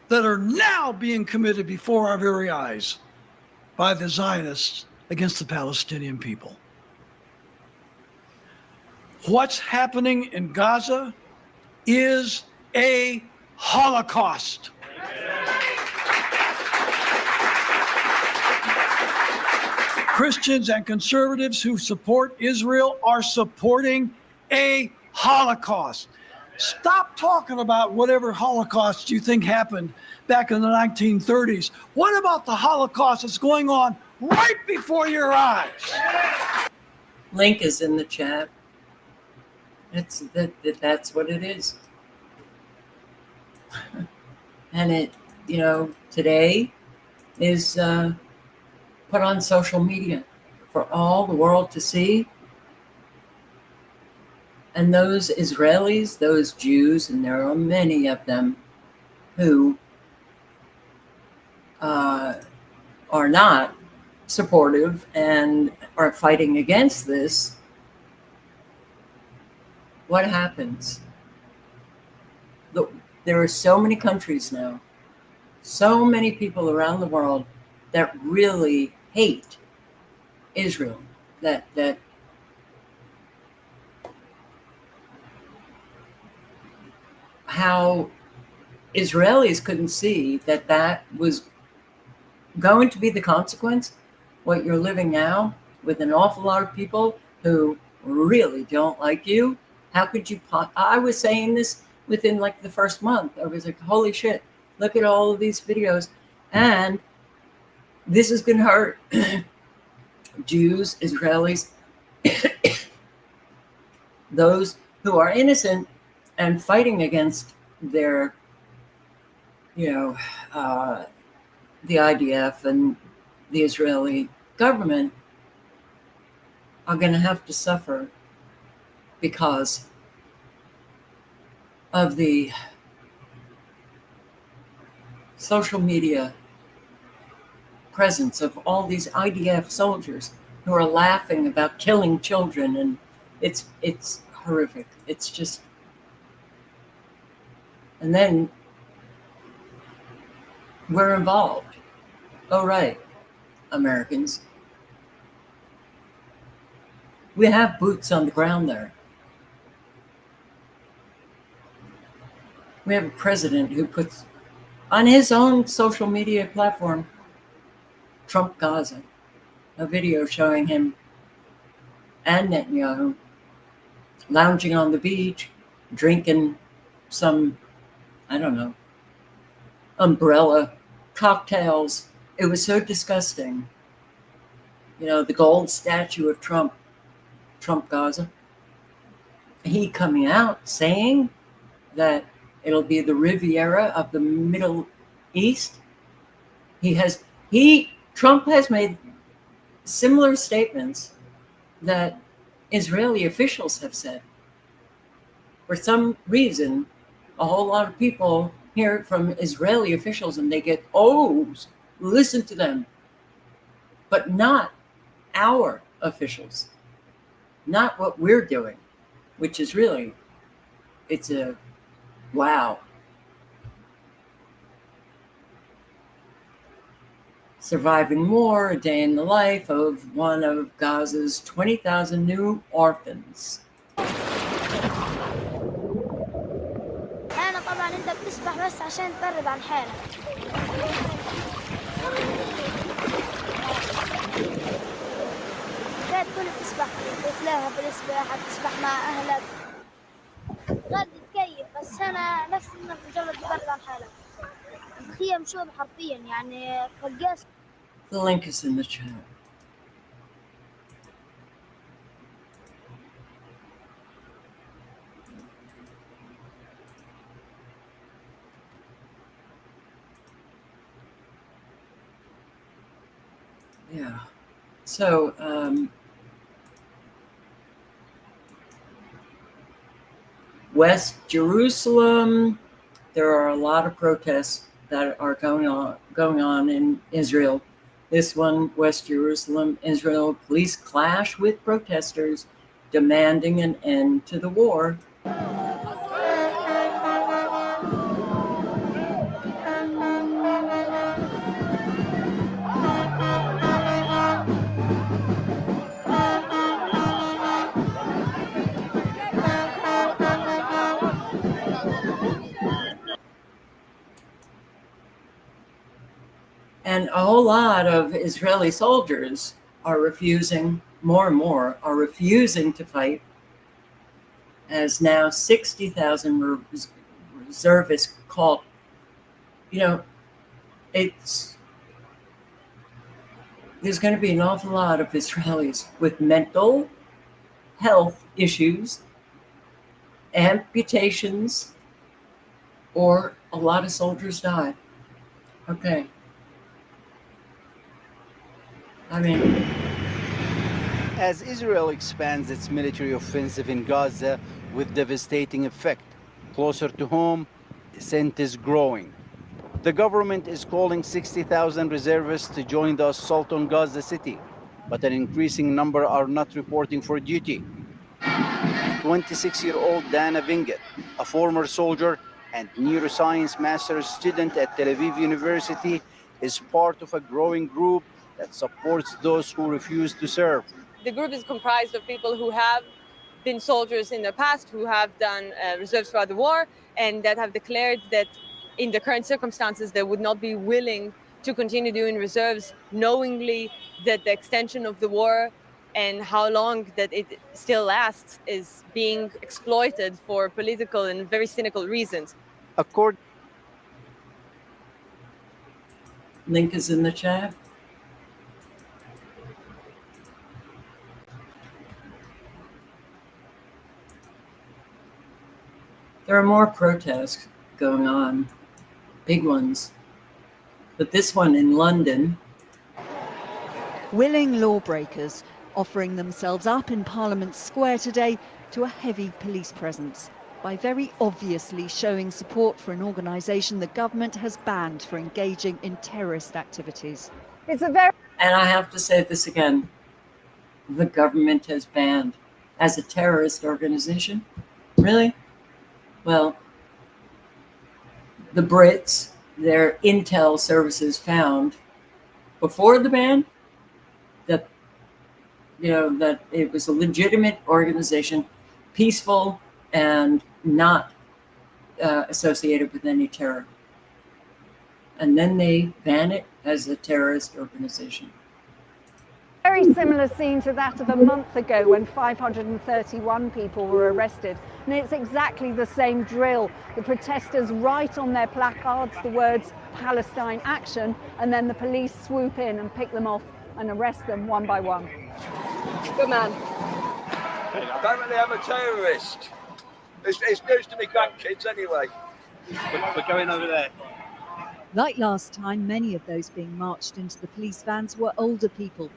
that are now being committed before our very eyes by the Zionists against the Palestinian people. What's happening in Gaza is a Holocaust. Christians and conservatives who support Israel are supporting a Holocaust. Stop talking about whatever Holocaust you think happened back in the 1930s. What about the Holocaust that's going on right before your eyes? Link is in the chat. That's what it is. And it, today is put on social media for all the world to see. And those Israelis, those Jews, and there are many of them who are not supportive and are fighting against this, what happens? There are so many countries now, so many people around the world that really hate Israel, that how Israelis couldn't see that was going to be the consequence, what you're living now with an awful lot of people who really don't like you. How could you? I was saying this within like the first month. I was like, holy shit, look at all of these videos. And this is going to hurt Jews, Israelis, those who are innocent and fighting against their, the IDF and the Israeli government are going to have to suffer because of the social media presence of all these IDF soldiers who are laughing about killing children, and it's horrific. It's just, and then we're involved. Oh, right, Americans. We have boots on the ground there. We have a president who puts on his own social media platform, Trump Gaza. a video showing him and Netanyahu lounging on the beach, drinking some, I don't know, umbrella cocktails. It was so disgusting. You know, the gold statue of Trump Gaza. He coming out saying that it'll be the Riviera of the Middle East. Trump has made similar statements that Israeli officials have said. For some reason, a whole lot of people hear it from Israeli officials and they get, oh, listen to them. But not our officials, not what we're doing, which is really, it's a wow. Surviving War, a day in the life of one of Gaza's 20,000 new orphans. أنا طبعا أنت بتسبح بس عشان تبرد عن حالك. لا تكون بتسبح بتلاقيها بالسباحة بتسبح مع أهلك. غادي تكيف بس أنا نفس إنك مجرد تبرد عن حالك. هي مشوب حرفيا يعني فالقاس. The link is in the chat. Yeah. So, West Jerusalem, there are a lot of protests that are going on in Israel. This one, West Jerusalem, Israel, police clash with protesters demanding an end to the war. And a whole lot of Israeli soldiers are refusing, more and more, are refusing to fight, as now 60,000 reservists called. You know, there's going to be an awful lot of Israelis with mental health issues, amputations, or a lot of soldiers died. Okay. I mean, as Israel expands its military offensive in Gaza with devastating effect, closer to home, dissent is growing. The government is calling 60,000 reservists to join the assault on Gaza City, but an increasing number are not reporting for duty. 26-year-old Dana Vinget, a former soldier and neuroscience master's student at Tel Aviv University, is part of a growing group that supports those who refuse to serve. The group is comprised of people who have been soldiers in the past, who have done reserves throughout the war, and that have declared that in the current circumstances they would not be willing to continue doing reserves, knowingly that the extension of the war and how long that it still lasts is being exploited for political and very cynical reasons. Link is in the chat. There are more protests going on, big ones. But this one in London. Willing lawbreakers offering themselves up in Parliament Square today to a heavy police presence by very obviously showing support for an organisation the government has banned for engaging in terrorist activities. And I have to say this again. The government has banned as a terrorist organization. Really? Well, the Brits, their intel services found before the ban that, that it was a legitimate organization, peaceful and not associated with any terror. And then they ban it as a terrorist organization. Very similar scene to that of a month ago when 531 people were arrested. And it's exactly the same drill. The protesters write on their placards the words Palestine Action, and then the police swoop in and pick them off and arrest them one by one. Good man. I don't really have a terrorist. It's news to me grandkids anyway. We're going over there. Like last time, many of those being marched into the police vans were older people.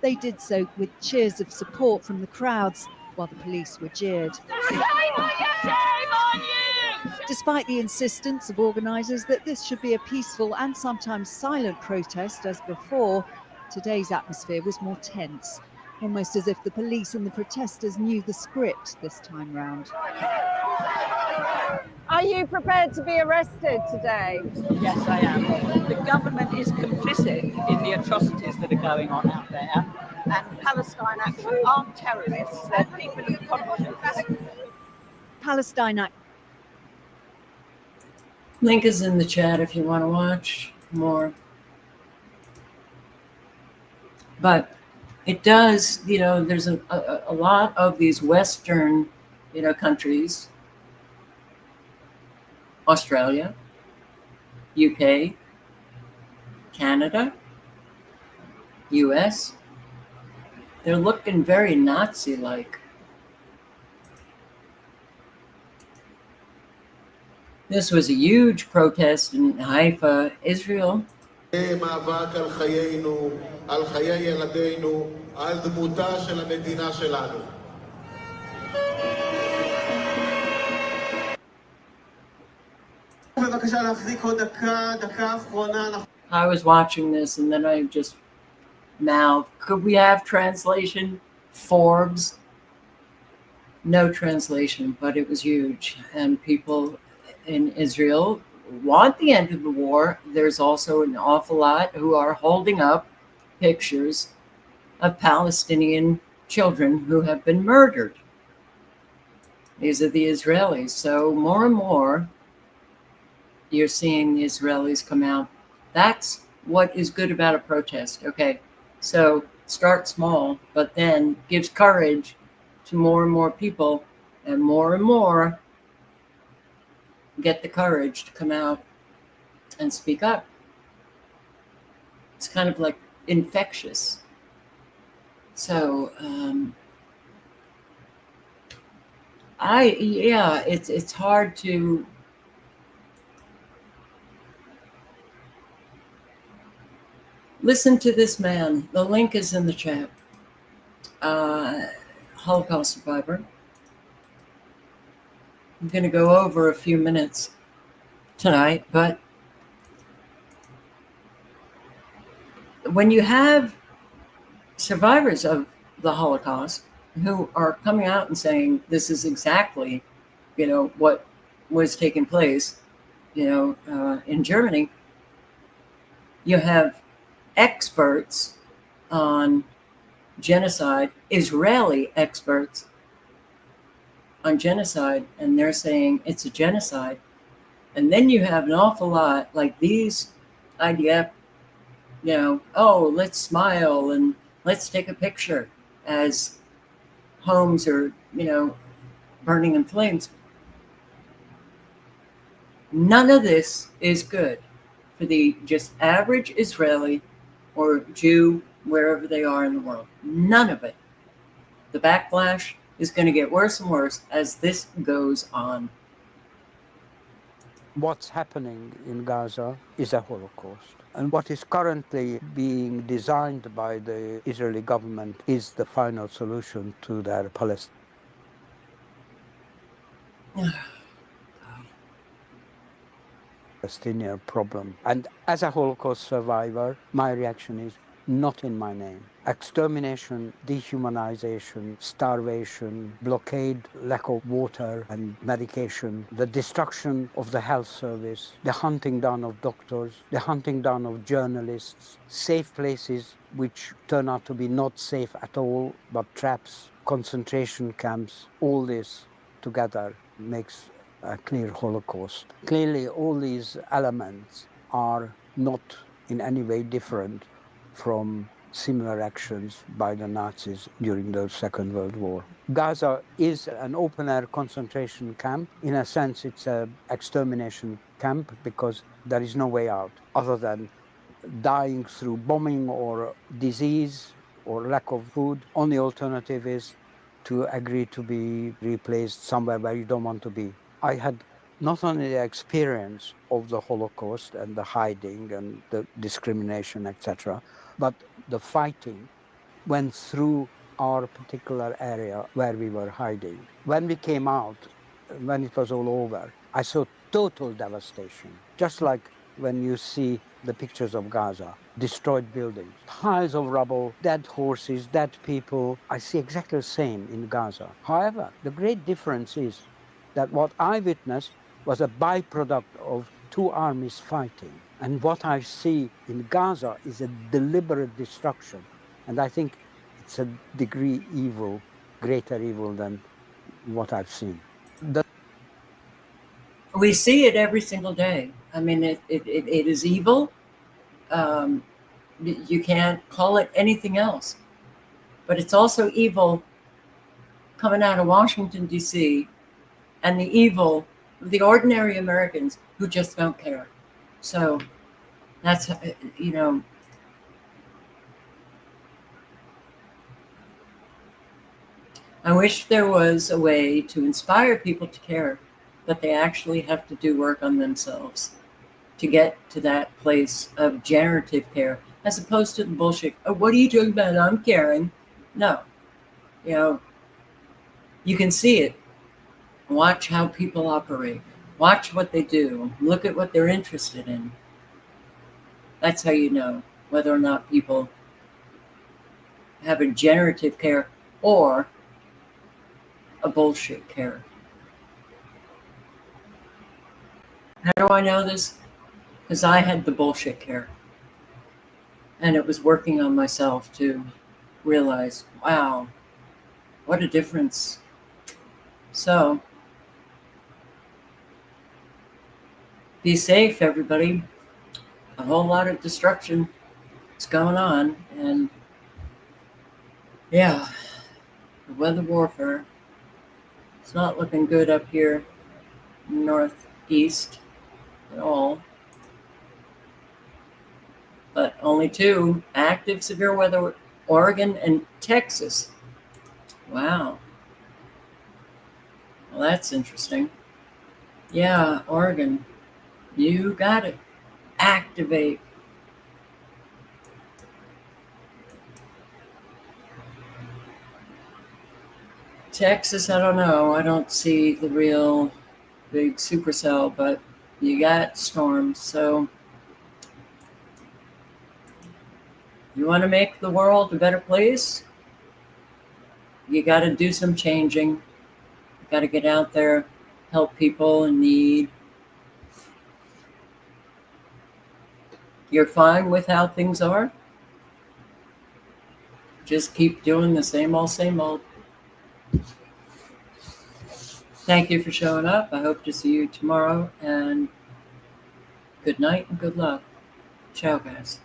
They did so with cheers of support from the crowds, while the police were jeered. Shame on you! Shame on you! Despite the insistence of organisers that this should be a peaceful and sometimes silent protest as before, today's atmosphere was more tense, almost as if the police and the protesters knew the script this time round. Are you prepared to be arrested today? Yes, I am. The government is complicit in the atrocities that are going on out there. And Palestine Action aren't terrorists, they're people of conscience. Palestine Action. Link is in the chat if you want to watch more. But it does, there's a lot of these Western, countries, Australia, UK, Canada, US, they're looking very Nazi-like. This was a huge protest in Haifa, Israel. מאבק על חיינו, על חיי ילדינו, על דמותה של המדינה שלנו. בבקשה להחזיק עוד דקה אחרונה. I was watching this and then I just mouthed, could we have translation? Forbes? No translation, but it was huge. And people in Israel want the end of the war. There's also an awful lot who are holding up pictures of Palestinian children who have been murdered. These are the Israelis. So more and more, you're seeing the Israelis come out. That's what is good about a protest. Okay, so start small, but then gives courage to more and more people, and more get the courage to come out and speak up. It's kind of like infectious. So it's hard to listen to this man. The link is in the chat. Holocaust survivor. I'm going to go over a few minutes tonight, but when you have survivors of the Holocaust who are coming out and saying this is exactly, what was taking place, in Germany, you have experts on genocide, Israeli experts on genocide, and they're saying it's a genocide. And then you have an awful lot like these IDF, let's smile and let's take a picture as homes are, burning in flames. None of this is good for the just average Israeli or Jew, wherever they are in the world. None of it. The backlash is going to get worse and worse as this goes on. What's happening in Gaza is a Holocaust. And what is currently being designed by the Israeli government is the final solution to their Palestinian problem. And as a Holocaust survivor, my reaction is not in my name. Extermination, dehumanization, starvation, blockade, lack of water and medication, the destruction of the health service, the hunting down of doctors, the hunting down of journalists, safe places which turn out to be not safe at all, but traps, concentration camps, all this together makes a clear Holocaust. Clearly, all these elements are not in any way different from similar actions by the Nazis during the Second World War. Gaza is an open-air concentration camp. In a sense, it's an extermination camp because there is no way out other than dying through bombing or disease or lack of food. Only alternative is to agree to be replaced somewhere where you don't want to be. I had not only the experience of the Holocaust and the hiding and the discrimination, etc., but the fighting went through our particular area where we were hiding. When we came out, when it was all over, I saw total devastation, just like when you see the pictures of Gaza, destroyed buildings, piles of rubble, dead horses, dead people. I see exactly the same in Gaza. However, the great difference is that what I witnessed was a byproduct of two armies fighting. And what I see in Gaza is a deliberate destruction. And I think it's a degree evil, greater evil than what I've seen. We see it every single day. I mean, it is evil. You can't call it anything else. But it's also evil coming out of Washington, D.C., and the evil of the ordinary Americans who just don't care. So that's, you know, I wish there was a way to inspire people to care, but they actually have to do work on themselves to get to that place of generative care, as opposed to the bullshit. Oh, what are you talking about? I'm caring. No, you know, you can see it. Watch how people operate. Watch what they do. Look at what they're interested in. That's how you know whether or not people have a generative care or a bullshit care. How do I know this? Because I had the bullshit care. And it was working on myself to realize, wow, what a difference. So, be safe, everybody. A whole lot of destruction is going on. And yeah, the weather warfare, it's not looking good up here northeast at all. But only 2 active severe weather, Oregon and Texas. Wow. Well, that's interesting. Yeah, Oregon, you got it. Activate. Texas, I don't know. I don't see the real big supercell, but you got storms. So you want to make the world a better place? You got to do some changing. You got to get out there, help people in need. You're fine with how things are? Just keep doing the same old, same old. Thank you for showing up. I hope to see you tomorrow. And good night and good luck. Ciao, guys.